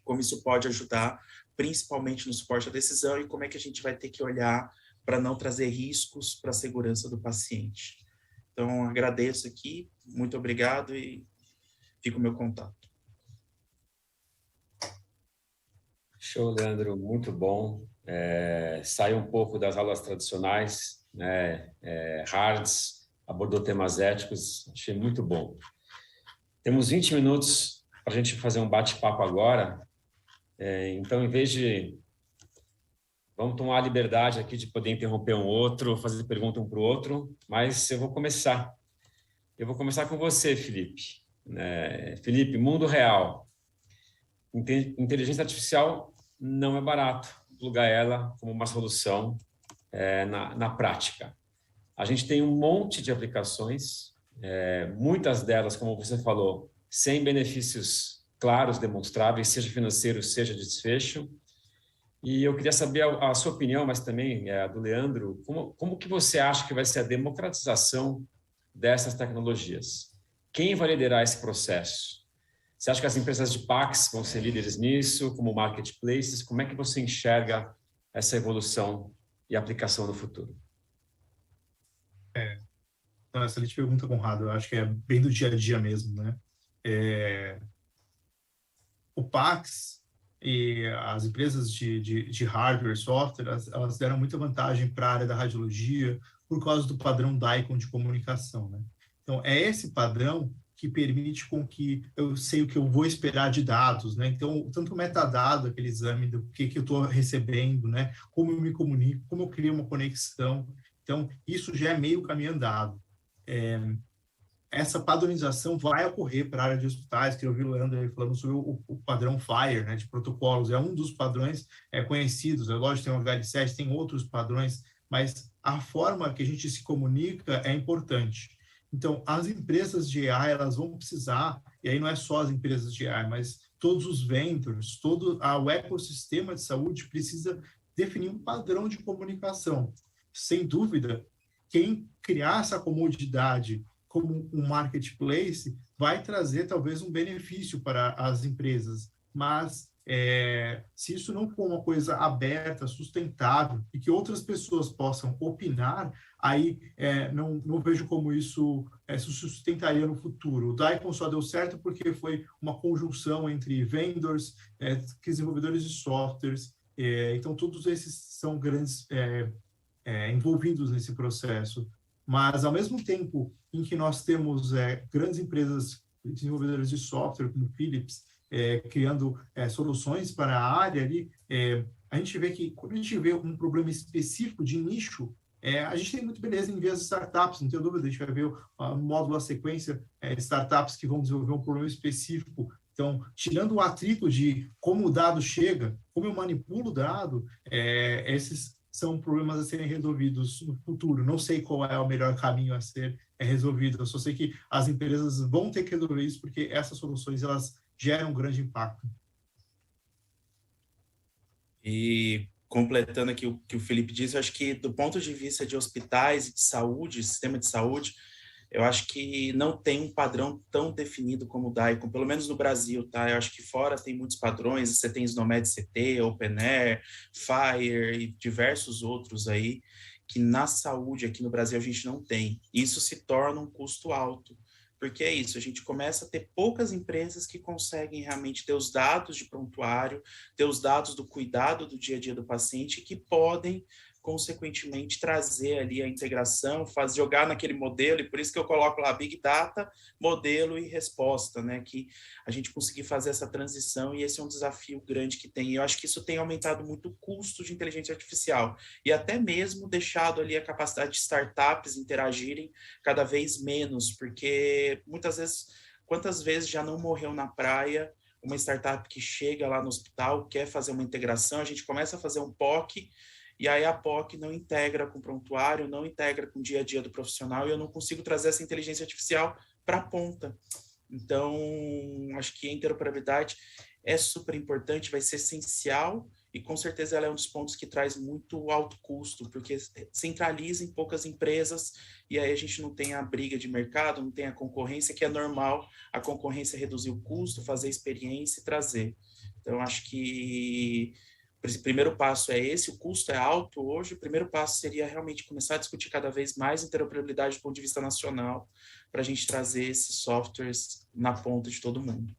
Speaker 3: como isso pode ajudar, principalmente no suporte à decisão, e como é que a gente vai ter que olhar para não trazer riscos para a segurança do paciente. Então, agradeço aqui, muito obrigado e fica o meu contato.
Speaker 1: Show, Leandro, muito bom. Sai um pouco das aulas tradicionais, né? Hards, abordou temas éticos, achei muito bom. Temos 20 minutos para a gente fazer um bate-papo agora, então, em vez de... Vamos tomar a liberdade aqui de poder interromper um outro, fazer pergunta um para o outro, mas eu vou começar. Eu vou começar com você, Felipe. Felipe, mundo real. Inteligência artificial não é barato plugar ela como uma solução na prática. A gente tem um monte de aplicações, muitas delas, como você falou, sem benefícios claros, demonstráveis, seja financeiro, seja de desfecho. E eu queria saber a sua opinião, mas também a do Leandro, como que você acha que vai ser a democratização dessas tecnologias? Quem vai liderar esse processo? Você acha que as empresas de PACS vão ser líderes nisso, como marketplaces? Como é que você enxerga essa evolução e aplicação no futuro?
Speaker 2: Então, excelente pergunta, Conrado. Eu acho que é bem do dia a dia mesmo, né? O PACS e as empresas de hardware, software, elas deram muita vantagem para a área da radiologia por causa do padrão DICOM de comunicação, né? Então, é esse padrão que permite com que eu sei o que eu vou esperar de dados, né? Então, tanto o metadado, aquele exame do que eu estou recebendo, né? Como eu me comunico, como eu crio uma conexão. Então, isso já é meio caminho andado. Essa padronização vai ocorrer para a área de hospitais, que eu vi o Leandro falando sobre o padrão FHIR, né? De protocolos. É um dos padrões conhecidos. É lógico, tem o HL7, tem outros padrões, mas a forma que a gente se comunica é importante. Então, as empresas de AI, elas vão precisar, e aí não é só as empresas de AI, mas todos os vendors, todo o ecossistema de saúde precisa definir um padrão de comunicação. Sem dúvida, quem criar essa comodidade como um marketplace vai trazer talvez um benefício para as empresas, mas se isso não for uma coisa aberta, sustentável, e que outras pessoas possam opinar, aí não vejo como isso se sustentaria no futuro. O Daikon só deu certo porque foi uma conjunção entre vendors, desenvolvedores de softwares, então todos esses são grandes envolvidos nesse processo. Mas, ao mesmo tempo em que nós temos grandes empresas desenvolvedoras de software, como Philips, criando soluções para a área ali, a gente vê que, quando a gente vê um problema específico de nicho, a gente tem muito beleza em ver as startups, não tenho dúvida, a gente vai ver no módulo a sequência, startups que vão desenvolver um problema específico. Então, tirando o atrito de como o dado chega, como eu manipulo o dado, esses são problemas a serem resolvidos no futuro. Não sei qual é o melhor caminho a ser resolvido, eu só sei que as empresas vão ter que resolver isso, porque essas soluções, elas geram um grande impacto.
Speaker 3: E completando aqui o que o Felipe disse, eu acho que do ponto de vista de hospitais e de saúde, sistema de saúde, eu acho que não tem um padrão tão definido como o Daikon, pelo menos no Brasil, tá? Eu acho que fora tem muitos padrões, você tem SNOMED CT, OpenAir, FHIR e diversos outros aí, que na saúde aqui no Brasil a gente não tem. Isso se torna um custo alto, porque é isso, a gente começa a ter poucas empresas que conseguem realmente ter os dados de prontuário, ter os dados do cuidado do dia a dia do paciente, que podem consequentemente trazer ali a integração, jogar naquele modelo, e por isso que eu coloco lá Big Data, modelo e resposta, né, que a gente conseguir fazer essa transição, e esse é um desafio grande que tem, e eu acho que isso tem aumentado muito o custo de inteligência artificial, e até mesmo deixado ali a capacidade de startups interagirem cada vez menos, porque muitas vezes, quantas vezes já não morreu na praia uma startup que chega lá no hospital, quer fazer uma integração, a gente começa a fazer um POC, e aí a POC não integra com o prontuário, não integra com o dia a dia do profissional, e eu não consigo trazer essa inteligência artificial para a ponta. Então, acho que a interoperabilidade é super importante, vai ser essencial, e com certeza ela é um dos pontos que traz muito alto custo, porque centraliza em poucas empresas, e aí a gente não tem a briga de mercado, não tem a concorrência, que é normal, a concorrência reduzir o custo, fazer experiência e trazer. Então, acho que o primeiro passo é esse, o custo é alto hoje, o primeiro passo seria realmente começar a discutir cada vez mais interoperabilidade do ponto de vista nacional, para a gente trazer esses softwares na ponta de todo mundo.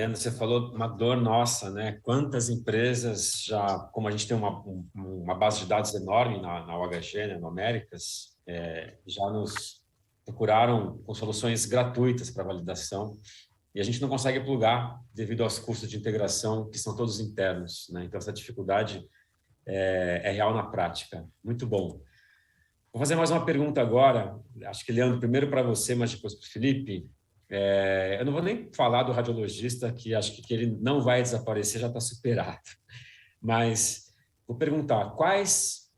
Speaker 1: Você falou uma dor nossa, né? Quantas empresas já, como a gente tem uma base de dados enorme na UHG, né, no Américas, já nos procuraram com soluções gratuitas para validação, e a gente não consegue plugar devido aos custos de integração que são todos internos, né? Então essa dificuldade é real na prática. Muito bom. Vou fazer mais uma pergunta agora, acho que, Leandro, primeiro para você, mas depois para o Felipe. Eu não vou nem falar do radiologista, que acho que ele não vai desaparecer, já está superado. Mas vou perguntar, quais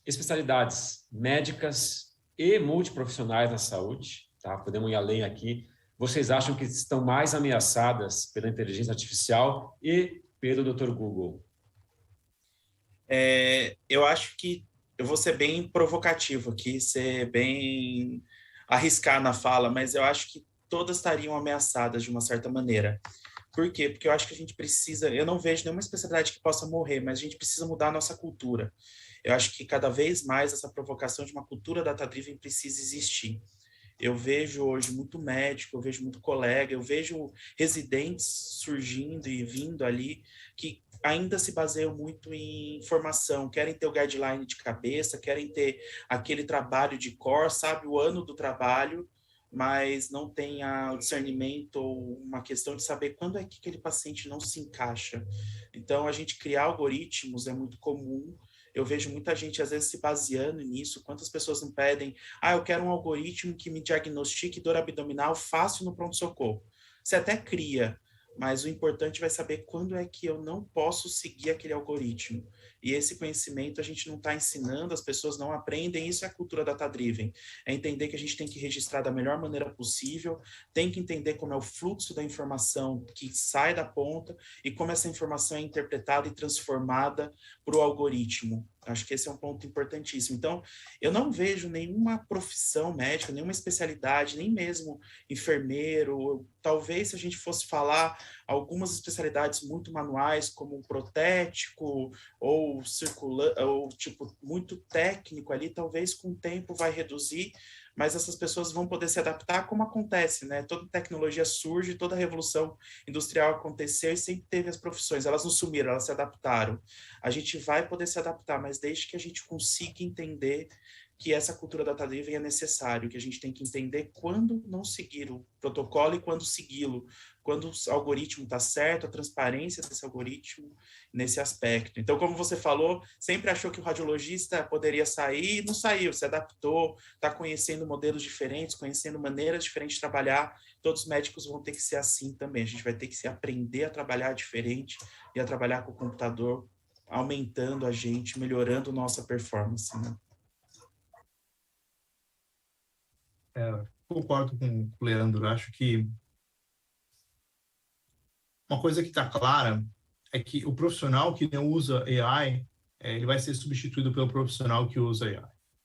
Speaker 1: especialidades médicas e multiprofissionais na saúde, tá? Podemos ir além aqui, vocês acham que estão mais ameaçadas pela inteligência artificial e pelo Dr. Google?
Speaker 3: Eu acho que eu vou ser bem provocativo aqui, ser bem arriscar na fala, mas eu acho que todas estariam ameaçadas de uma certa maneira. Por quê? Porque eu acho que a gente precisa, eu não vejo nenhuma especialidade que possa morrer, mas a gente precisa mudar a nossa cultura. Eu acho que cada vez mais essa provocação de uma cultura data-driven precisa existir. Eu vejo hoje muito médico, eu vejo muito colega, eu vejo residentes surgindo e vindo ali que ainda se baseiam muito em formação, querem ter o guideline de cabeça, querem ter aquele trabalho de core, sabe, o ano do trabalho, mas não tem o discernimento ou uma questão de saber quando é que aquele paciente não se encaixa. Então, a gente criar algoritmos é muito comum. Eu vejo muita gente, às vezes, se baseando nisso. Quantas pessoas não pedem, eu quero um algoritmo que me diagnostique dor abdominal fácil no pronto-socorro. Você até cria, mas o importante vai saber quando é que eu não posso seguir aquele algoritmo. E esse conhecimento a gente não está ensinando, as pessoas não aprendem, isso é a cultura data-driven. É entender que a gente tem que registrar da melhor maneira possível, tem que entender como é o fluxo da informação que sai da ponta e como essa informação é interpretada e transformada para o algoritmo. Acho que esse é um ponto importantíssimo. Então, eu não vejo nenhuma profissão médica, nenhuma especialidade, nem mesmo enfermeiro. Talvez, se a gente fosse falar algumas especialidades muito manuais, como um protético ou ou tipo muito técnico ali, talvez com o tempo vai reduzir, mas essas pessoas vão poder se adaptar como acontece, né? Toda tecnologia surge, toda revolução industrial aconteceu e sempre teve as profissões. Elas não sumiram, elas se adaptaram. A gente vai poder se adaptar, mas desde que a gente consiga entender que essa cultura data-driven é necessário, que a gente tem que entender quando não seguir o protocolo e quando segui-lo, quando o algoritmo está certo, a transparência desse algoritmo nesse aspecto. Então, como você falou, sempre achou que o radiologista poderia sair, não saiu, se adaptou, está conhecendo modelos diferentes, conhecendo maneiras diferentes de trabalhar. Todos os médicos vão ter que ser assim também. A gente vai ter que se aprender a trabalhar diferente e a trabalhar com o computador, aumentando a gente, melhorando nossa performance, né?
Speaker 2: Concordo com o Leandro. Acho que uma coisa que está clara é que o profissional que não usa AI, ele vai ser substituído pelo profissional que usa AI.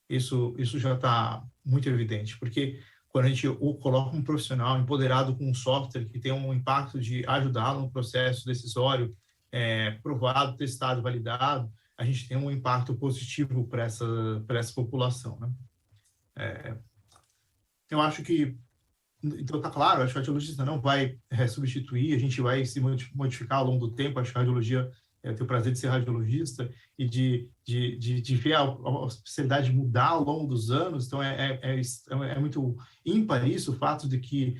Speaker 2: Isso já está muito evidente, porque quando a gente coloca um profissional empoderado com um software que tem um impacto de ajudá-lo no processo decisório, provado, testado, validado, a gente tem um impacto positivo para essa população, né? Eu acho que, então tá claro, acho que a radiologista não vai substituir, a gente vai se modificar ao longo do tempo. Acho que a radiologia, eu tenho o prazer de ser radiologista e de ver a especialidade mudar ao longo dos anos. Então é muito ímpar isso, o fato de que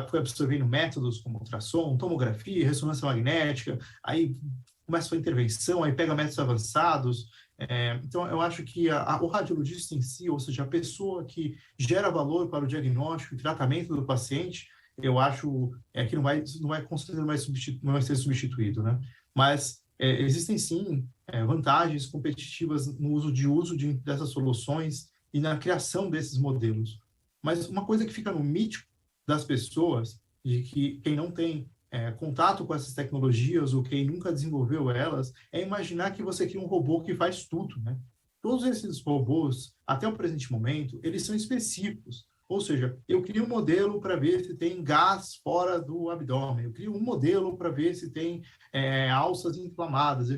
Speaker 2: foi absorvendo métodos como ultrassom, tomografia, ressonância magnética, aí começa a intervenção, aí pega métodos avançados. Então, eu acho que o radiologista em si, ou seja, a pessoa que gera valor para o diagnóstico e tratamento do paciente, eu acho que com certeza não vai ser substituído, né? Mas existem sim vantagens competitivas no uso dessas soluções e na criação desses modelos. Mas uma coisa que fica no mítico das pessoas, de que quem não tem contato com essas tecnologias ou quem nunca desenvolveu elas, é imaginar que você cria um robô que faz tudo, né? Todos esses robôs, até o presente momento, eles são específicos. Ou seja, eu crio um modelo para ver se tem gás fora do abdômen, eu crio um modelo para ver se tem alças inflamadas,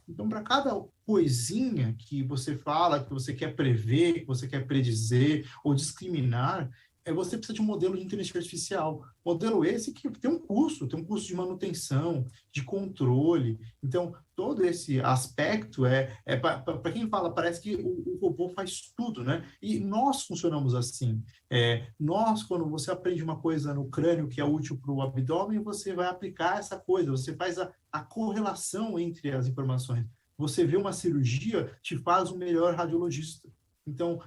Speaker 2: então, para cada coisinha que você fala, que você quer prever, que você quer predizer ou discriminar, você precisa de um modelo de inteligência artificial. Modelo esse que tem um custo de manutenção, de controle. Então, todo esse aspecto para quem fala, parece que o robô faz tudo, né? E nós funcionamos assim. Quando você aprende uma coisa no crânio que é útil para o abdômen, você vai aplicar essa coisa, você faz a correlação entre as informações. Você vê uma cirurgia, te faz um melhor radiologista. Então,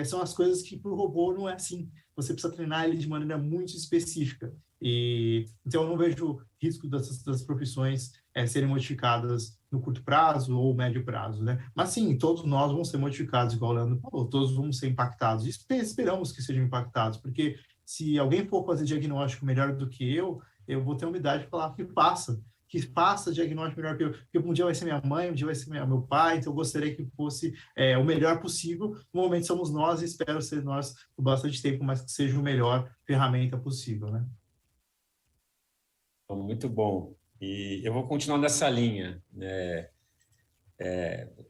Speaker 2: são as coisas que para o robô não é assim. Você precisa treinar ele de maneira muito específica. Então, eu não vejo risco das profissões serem modificadas no curto prazo ou médio prazo, né? Mas, sim, todos nós vamos ser modificados, igual o Leandro falou, todos vamos ser impactados. E esperamos que sejam impactados, porque se alguém for fazer diagnóstico melhor do que eu vou ter a humildade de falar que faça diagnóstico melhor que eu, porque um dia vai ser minha mãe, um dia vai ser meu pai, então eu gostaria que fosse o melhor possível. No momento somos nós e espero ser nós por bastante tempo, mas que seja o melhor ferramenta possível, né?
Speaker 1: Muito bom. E eu vou continuar nessa linha, né?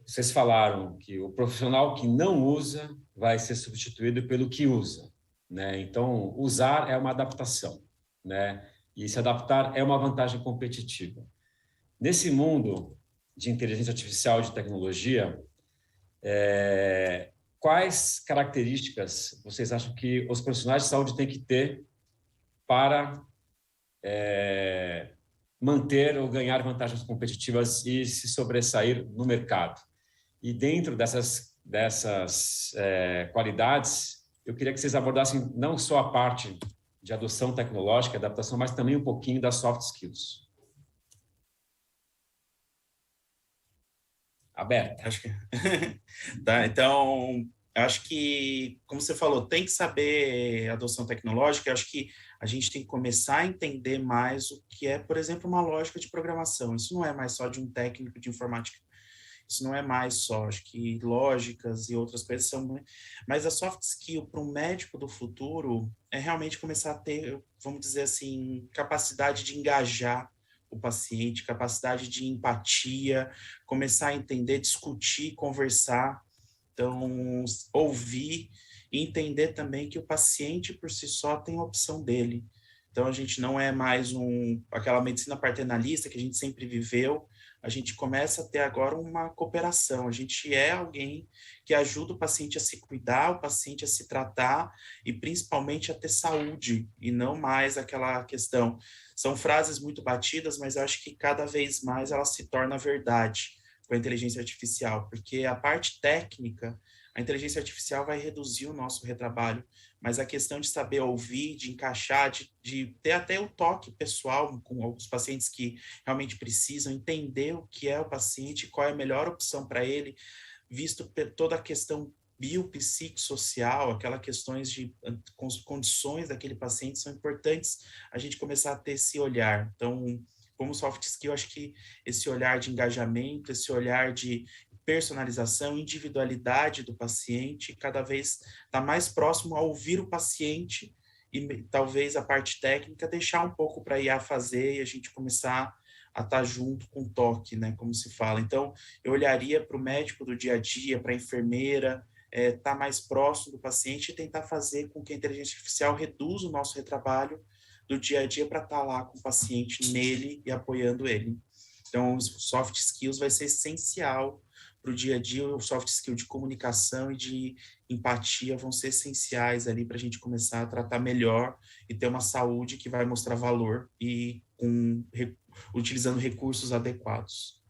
Speaker 1: Vocês falaram que o profissional que não usa vai ser substituído pelo que usa, né? Então, usar é uma adaptação, né? E se adaptar é uma vantagem competitiva. Nesse mundo de inteligência artificial, de tecnologia, quais características vocês acham que os profissionais de saúde têm que ter para manter ou ganhar vantagens competitivas e se sobressair no mercado? E dentro dessas qualidades, eu queria que vocês abordassem não só a parte de adoção tecnológica, adaptação, mas também um pouquinho das soft skills. Aberta.
Speaker 3: Acho que... Tá, então, acho que, como você falou, tem que saber adoção tecnológica. Acho que a gente tem que começar a entender mais o que é, por exemplo, uma lógica de programação. Isso não é mais só de um técnico de informática. Isso não é mais só, acho que lógicas e outras coisas são... Mas a soft skill para um médico do futuro é realmente começar a ter, vamos dizer assim, capacidade de engajar o paciente, capacidade de empatia, começar a entender, discutir, conversar. Então, ouvir e entender também que o paciente por si só tem a opção dele. Então, a gente não é mais aquela medicina paternalista que a gente sempre viveu. A gente começa a ter agora uma cooperação. A gente é alguém que ajuda o paciente a se cuidar, o paciente a se tratar e principalmente a ter saúde, e não mais aquela questão. São frases muito batidas, mas eu acho que cada vez mais ela se torna verdade com a inteligência artificial, porque a parte técnica, a inteligência artificial vai reduzir o nosso retrabalho, mas a questão de saber ouvir, de encaixar, de ter até o toque pessoal com alguns pacientes que realmente precisam entender o que é o paciente, qual é a melhor opção para ele, visto toda a questão biopsicossocial, aquelas questões de condições daquele paciente, são importantes a gente começar a ter esse olhar. Então, como soft skill, acho que esse olhar de engajamento, esse olhar de personalização, individualidade do paciente, cada vez está mais próximo a ouvir o paciente e talvez a parte técnica deixar um pouco para a IA fazer e a gente começar a estar junto com o toque, né, como se fala. Então, eu olharia para o médico do dia a dia, para a enfermeira, estar mais próximo do paciente e tentar fazer com que a inteligência artificial reduza o nosso retrabalho do dia a dia para estar lá com o paciente nele e apoiando ele. Então, os soft skills vai ser essencial para o dia a dia, o soft skill de comunicação e de empatia vão ser essenciais ali para a gente começar a tratar melhor e ter uma saúde que vai mostrar valor e utilizando recursos adequados.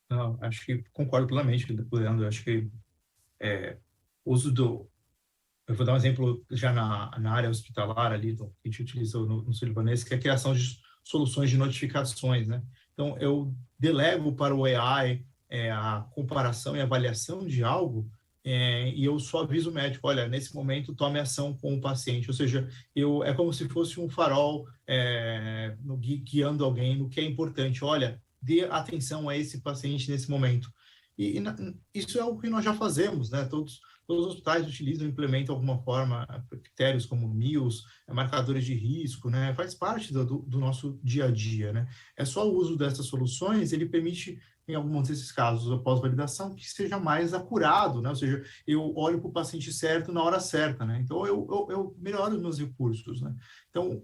Speaker 2: Não, acho que concordo plenamente, Leandro. Acho que uso eu vou dar um exemplo já na área hospitalar ali, que a gente utiliza no Sul-Libanês, que é a criação de soluções de notificações, né? Então, eu delego para o AI a comparação e avaliação de algo e eu só aviso o médico, olha, nesse momento tome ação com o paciente. Ou seja, é como se fosse um farol guiando alguém no que é importante. Olha, dê atenção a esse paciente nesse momento. Isso é algo que nós já fazemos, né? Todos os hospitais utilizam e implementam de alguma forma critérios como MILS, marcadores de risco, né? Faz parte do nosso dia a dia, né? É só o uso dessas soluções, ele permite, em alguns desses casos, após validação, que seja mais acurado, né? Ou seja, eu olho para o paciente certo na hora certa, né? Então, eu melhoro os meus recursos, né? Então,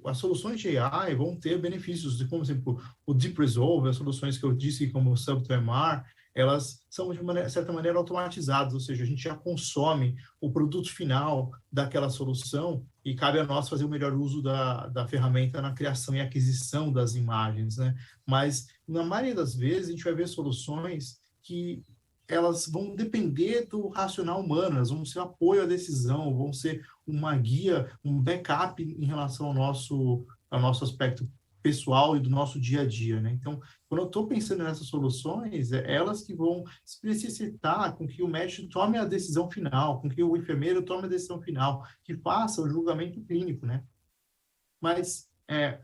Speaker 2: as soluções de AI vão ter benefícios, como, por exemplo, o Deep Resolve, as soluções que eu disse, como o Sub2MR, elas são, de certa maneira, automatizadas, ou seja, a gente já consome o produto final daquela solução e cabe a nós fazer o melhor uso da ferramenta na criação e aquisição das imagens, né? Mas, na maioria das vezes, a gente vai ver soluções que elas vão depender do racional humano, elas vão ser apoio à decisão, vão ser uma guia, um backup em relação ao nosso aspecto pessoal e do nosso dia a dia, né? Então, quando eu estou pensando nessas soluções, elas que vão necessitar com que o médico tome a decisão final, com que o enfermeiro tome a decisão final, que faça o julgamento clínico, né? Mas,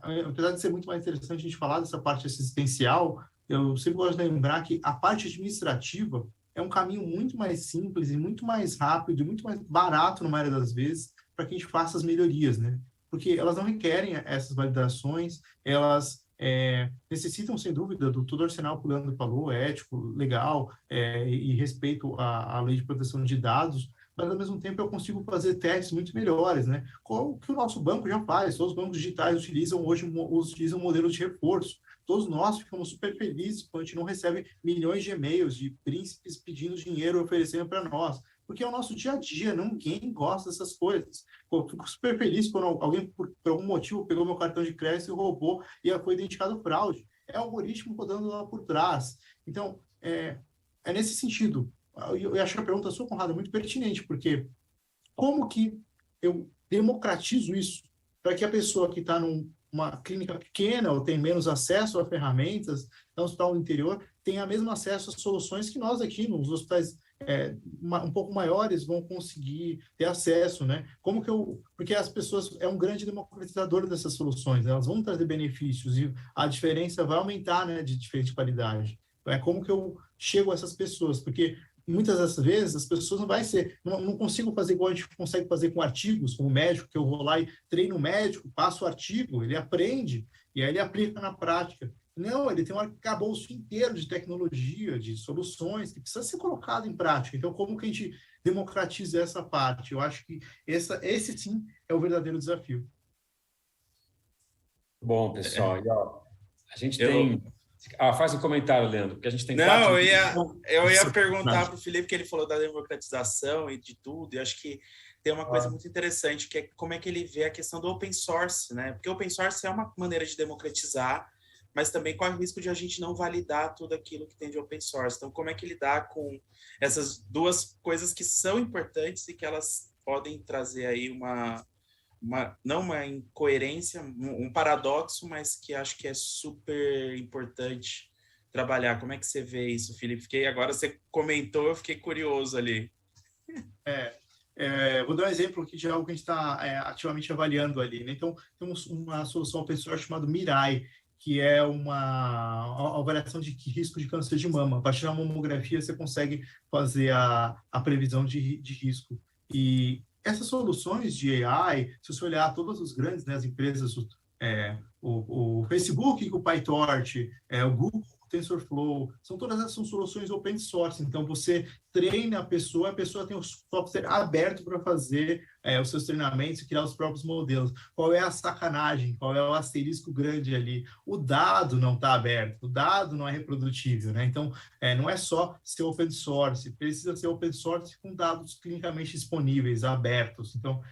Speaker 2: apesar de ser muito mais interessante a gente falar dessa parte assistencial, eu sempre gosto de lembrar que a parte administrativa é um caminho muito mais simples e muito mais rápido e muito mais barato, na maioria das vezes, para que a gente faça as melhorias, né? Porque elas não requerem essas validações, elas necessitam, sem dúvida, do todo o arsenal que o Leandro falou, ético, legal, e respeito à lei de proteção de dados, mas, ao mesmo tempo, eu consigo fazer testes muito melhores, né? O que o nosso banco já faz, todos os bancos digitais utilizam modelos de reforço. Todos nós ficamos super felizes quando a gente não recebe milhões de e-mails de príncipes pedindo dinheiro, oferecendo para nós, porque é o nosso dia a dia, ninguém gosta dessas coisas. Eu fico super feliz quando alguém, por algum motivo, pegou meu cartão de crédito e roubou e foi identificado fraude. É o algoritmo rodando lá por trás. Então, é nesse sentido. Eu acho que a pergunta sua, Conrado, é muito pertinente, porque como que eu democratizo isso para que a pessoa que está numa clínica pequena ou tem menos acesso a ferramentas, no hospital no interior, tenha mesmo acesso às soluções que nós aqui nos hospitais um pouco maiores vão conseguir ter acesso, né? Porque as pessoas é um grande democratizador dessas soluções, né? Elas vão trazer benefícios e a diferença vai aumentar, né, de diferente qualidade. Então, como que eu chego a essas pessoas? Porque muitas das vezes as pessoas não consigo fazer igual a gente consegue fazer com artigos, como médico, que eu vou lá e treino o médico, passo o artigo, ele aprende e aí ele aplica na prática. Não, ele tem um arcabouço inteiro de tecnologia, de soluções, que precisa ser colocado em prática. Então, como que a gente democratiza essa parte? Eu acho que esse sim é o verdadeiro desafio.
Speaker 1: Bom, pessoal, e, ó, a gente tem... faz um comentário, Leandro, porque a gente tem 4
Speaker 3: minutos. Eu ia perguntar para o Felipe, que ele falou da democratização e de tudo, e acho que tem uma coisa muito interessante, que é como é que ele vê a questão do open source, né? Porque o open source é uma maneira de democratizar, mas também corre o risco de a gente não validar tudo aquilo que tem de open source. Então, como é que lidar com essas duas coisas que são importantes e que elas podem trazer aí não uma incoerência, um paradoxo, mas que acho que é super importante trabalhar. Como é que você vê isso, Felipe? Agora você comentou, eu fiquei curioso ali.
Speaker 2: Vou dar um exemplo aqui de algo que a gente está ativamente avaliando ali, né? Então, temos uma solução open source chamada Mirai, que é uma avaliação de risco de câncer de mama. A partir da mamografia, você consegue fazer a previsão de risco. E essas soluções de AI, se você olhar todas os grandes, né, as empresas, o Facebook com o PyTorch, o Google com o TensorFlow, todas essas soluções open source. Então, você treina a pessoa tem o software aberto para fazer os seus treinamentos e criar os próprios modelos. Qual é a sacanagem? Qual é o asterisco grande ali? O dado não está aberto, o dado não é reprodutível, né? Então, não é só ser open source, precisa ser open source com dados clinicamente disponíveis, abertos. Então,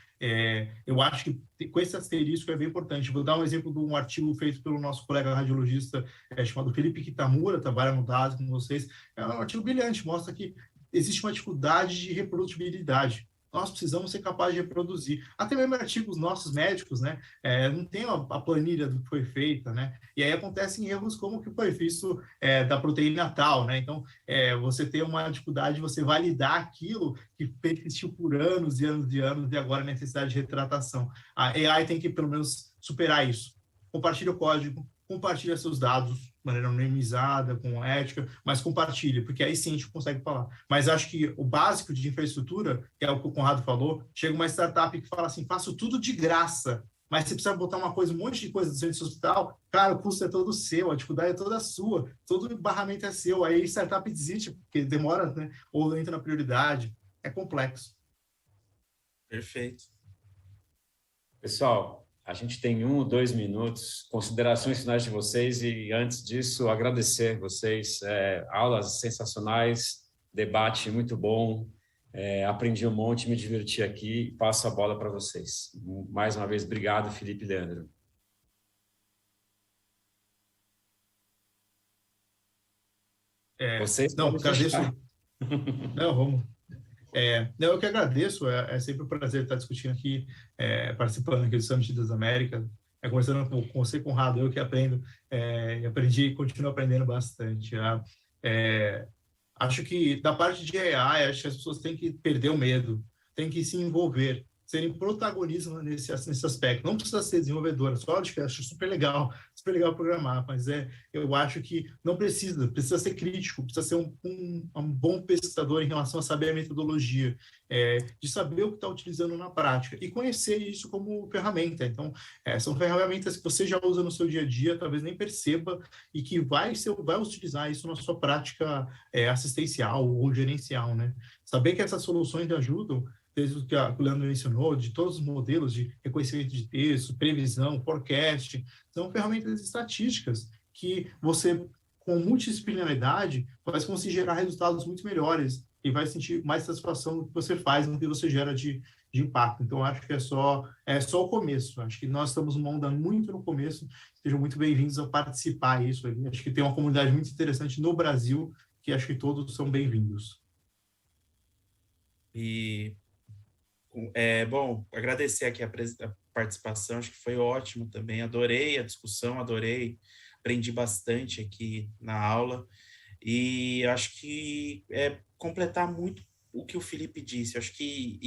Speaker 2: eu acho que com esse asterisco é bem importante. Vou dar um exemplo de um artigo feito pelo nosso colega radiologista chamado Felipe Kitamura, trabalha no DAS com vocês. É um artigo brilhante, mostra que existe uma dificuldade de reprodutibilidade. Nós precisamos ser capazes de reproduzir. Até mesmo artigos nossos médicos, né? Não tem a planilha do que foi feita, né? E aí acontecem erros como que foi visto da proteína tal, né? Então, você tem uma dificuldade de você validar aquilo que existiu por anos e anos e anos e agora a necessidade de retratação. A AI tem que, pelo menos, superar isso. Compartilha o código, compartilha seus dados de maneira anonimizada, com ética, mas compartilha, porque aí sim a gente consegue falar. Mas acho que o básico de infraestrutura, que é o que o Conrado falou, chega uma startup que fala assim, faço tudo de graça, mas você precisa botar um monte de coisa dentro do seu hospital, cara, o custo é todo seu, a dificuldade é toda sua, todo o barramento é seu, aí a startup desiste, porque demora, né? Ou entra na prioridade, é complexo.
Speaker 3: Perfeito.
Speaker 1: Pessoal, a gente tem 1 ou 2 minutos, considerações finais de vocês e, antes disso, agradecer vocês. Aulas sensacionais, debate muito bom, aprendi um monte, me diverti aqui, passo a bola para vocês. Mais uma vez, obrigado, Felipe e Leandro. Vocês
Speaker 2: não, agradeço. Não, vamos. Eu que agradeço, é sempre um prazer estar discutindo aqui, participando aqui do Summit das Américas, conversando com você, Conrado, eu que aprendo, e aprendi e continuo aprendendo bastante. Acho que, da parte de AI, acho que as pessoas têm que perder o medo, têm que se envolver, serem protagonistas nesse aspecto. Não precisa ser desenvolvedora, só acho super legal programar, mas eu acho que não precisa ser crítico, precisa ser um bom pesquisador em relação a saber a metodologia, de saber o que está utilizando na prática e conhecer isso como ferramenta. Então, são ferramentas que você já usa no seu dia a dia, talvez nem perceba, e que vai utilizar isso na sua prática assistencial ou gerencial, né? Saber que essas soluções ajudam, desde o que o Leandro mencionou, de todos os modelos de reconhecimento de texto, previsão, forecast, são ferramentas estatísticas que você, com multidisciplinaridade, faz conseguir gerar resultados muito melhores e vai sentir mais satisfação do que você faz, no que você gera de impacto. Então, acho que é só o começo. Acho que nós estamos numa onda muito no começo. Sejam muito bem-vindos a participar disso. Acho que tem uma comunidade muito interessante no Brasil, que acho que todos são bem-vindos.
Speaker 3: E Bom, agradecer aqui a participação, acho que foi ótimo também, adorei a discussão, aprendi bastante aqui na aula, e acho que completar muito o que o Felipe disse, acho que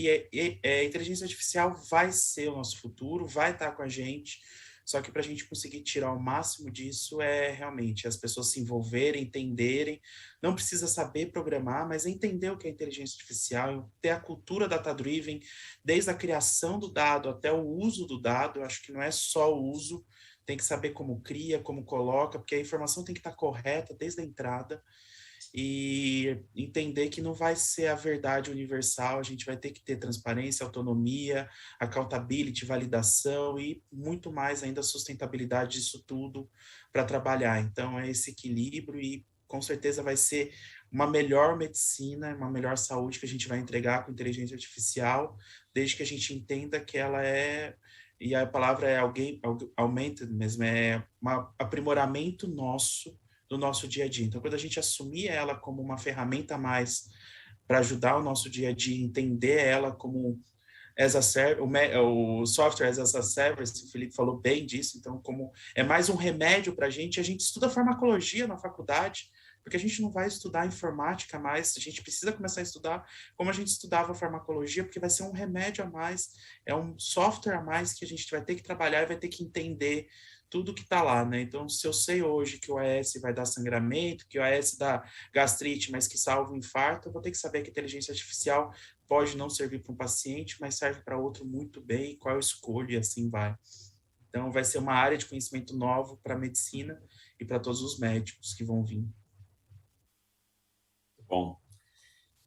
Speaker 3: a inteligência artificial vai ser o nosso futuro, vai estar com a gente, só que para a gente conseguir tirar o máximo disso realmente as pessoas se envolverem, entenderem, não precisa saber programar, mas entender o que é inteligência artificial, ter a cultura data-driven, desde a criação do dado até o uso do dado, eu acho que não é só o uso, tem que saber como cria, como coloca, porque a informação tem que estar correta desde a entrada, e entender que não vai ser a verdade universal, a gente vai ter que ter transparência, autonomia, accountability, validação e muito mais ainda sustentabilidade disso tudo para trabalhar. Então, é esse equilíbrio e com certeza vai ser uma melhor medicina, uma melhor saúde que a gente vai entregar com inteligência artificial, desde que a gente entenda que ela e a palavra é augmented mesmo, um aprimoramento do nosso dia a dia. Então, quando a gente assumir ela como uma ferramenta a mais para ajudar o nosso dia a dia, entender ela como o software as a service, o Felipe falou bem disso, então como é mais um remédio para a gente estuda farmacologia na faculdade, porque a gente não vai estudar informática mais, a gente precisa começar a estudar como a gente estudava farmacologia, porque vai ser um remédio a mais, é um software a mais que a gente vai ter que trabalhar e vai ter que entender tudo que está lá, né? Então, se eu sei hoje que o AS vai dar sangramento, que o AS dá gastrite, mas que salva o infarto, eu vou ter que saber que a inteligência artificial pode não servir para um paciente, mas serve para outro muito bem, qual eu escolho e assim vai. Então, vai ser uma área de conhecimento novo para a medicina e para todos os médicos que vão vir.
Speaker 1: Bom,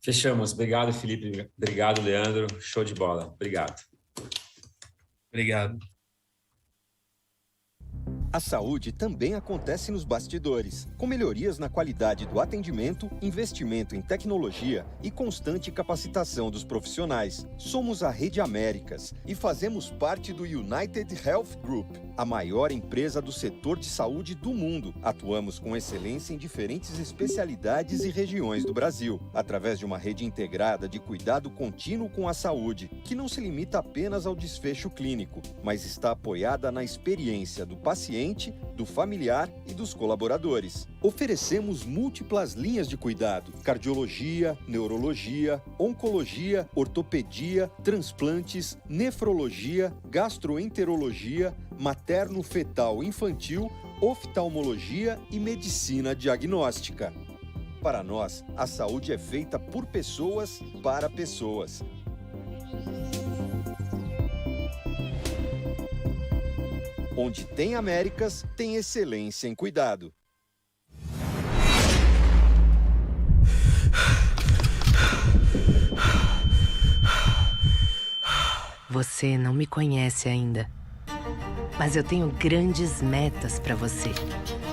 Speaker 1: fechamos. Obrigado, Felipe. Obrigado, Leandro. Show de bola. Obrigado.
Speaker 3: Obrigado.
Speaker 4: A saúde também acontece nos bastidores, com melhorias na qualidade do atendimento, investimento em tecnologia e constante capacitação dos profissionais. Somos a Rede Américas e fazemos parte do United Health Group, a maior empresa do setor de saúde do mundo. Atuamos com excelência em diferentes especialidades e regiões do Brasil, através de uma rede integrada de cuidado contínuo com a saúde, que não se limita apenas ao desfecho clínico, mas está apoiada na experiência do paciente, do familiar e dos colaboradores. Oferecemos múltiplas linhas de cuidado: cardiologia, neurologia, oncologia, ortopedia, transplantes, nefrologia, gastroenterologia, materno-fetal infantil, oftalmologia e medicina diagnóstica. Para nós, a saúde é feita por pessoas para pessoas. Onde tem Américas, tem excelência em cuidado.
Speaker 5: Você não me conhece ainda, mas eu tenho grandes metas para você.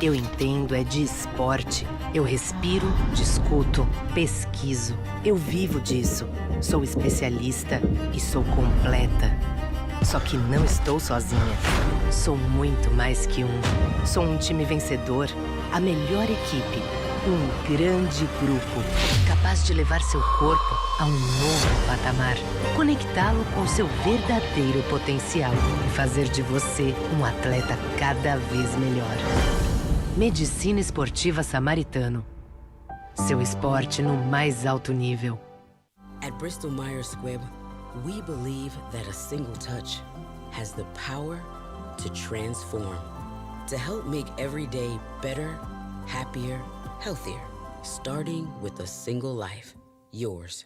Speaker 5: Eu entendo de esporte, eu respiro, discuto, pesquiso, eu vivo disso. Sou especialista e sou completa. Só que não estou sozinha. Sou muito mais que um. Sou um time vencedor, a melhor equipe, um grande grupo, capaz de levar seu corpo a um novo patamar, conectá-lo com seu verdadeiro potencial e fazer de você um atleta cada vez melhor. Medicina Esportiva Samaritano. Seu esporte no mais alto nível.
Speaker 6: At Bristol Myers Squibb, we believe that a single touch has the power to transform, to help make every day better, happier, healthier, starting with a single life, yours.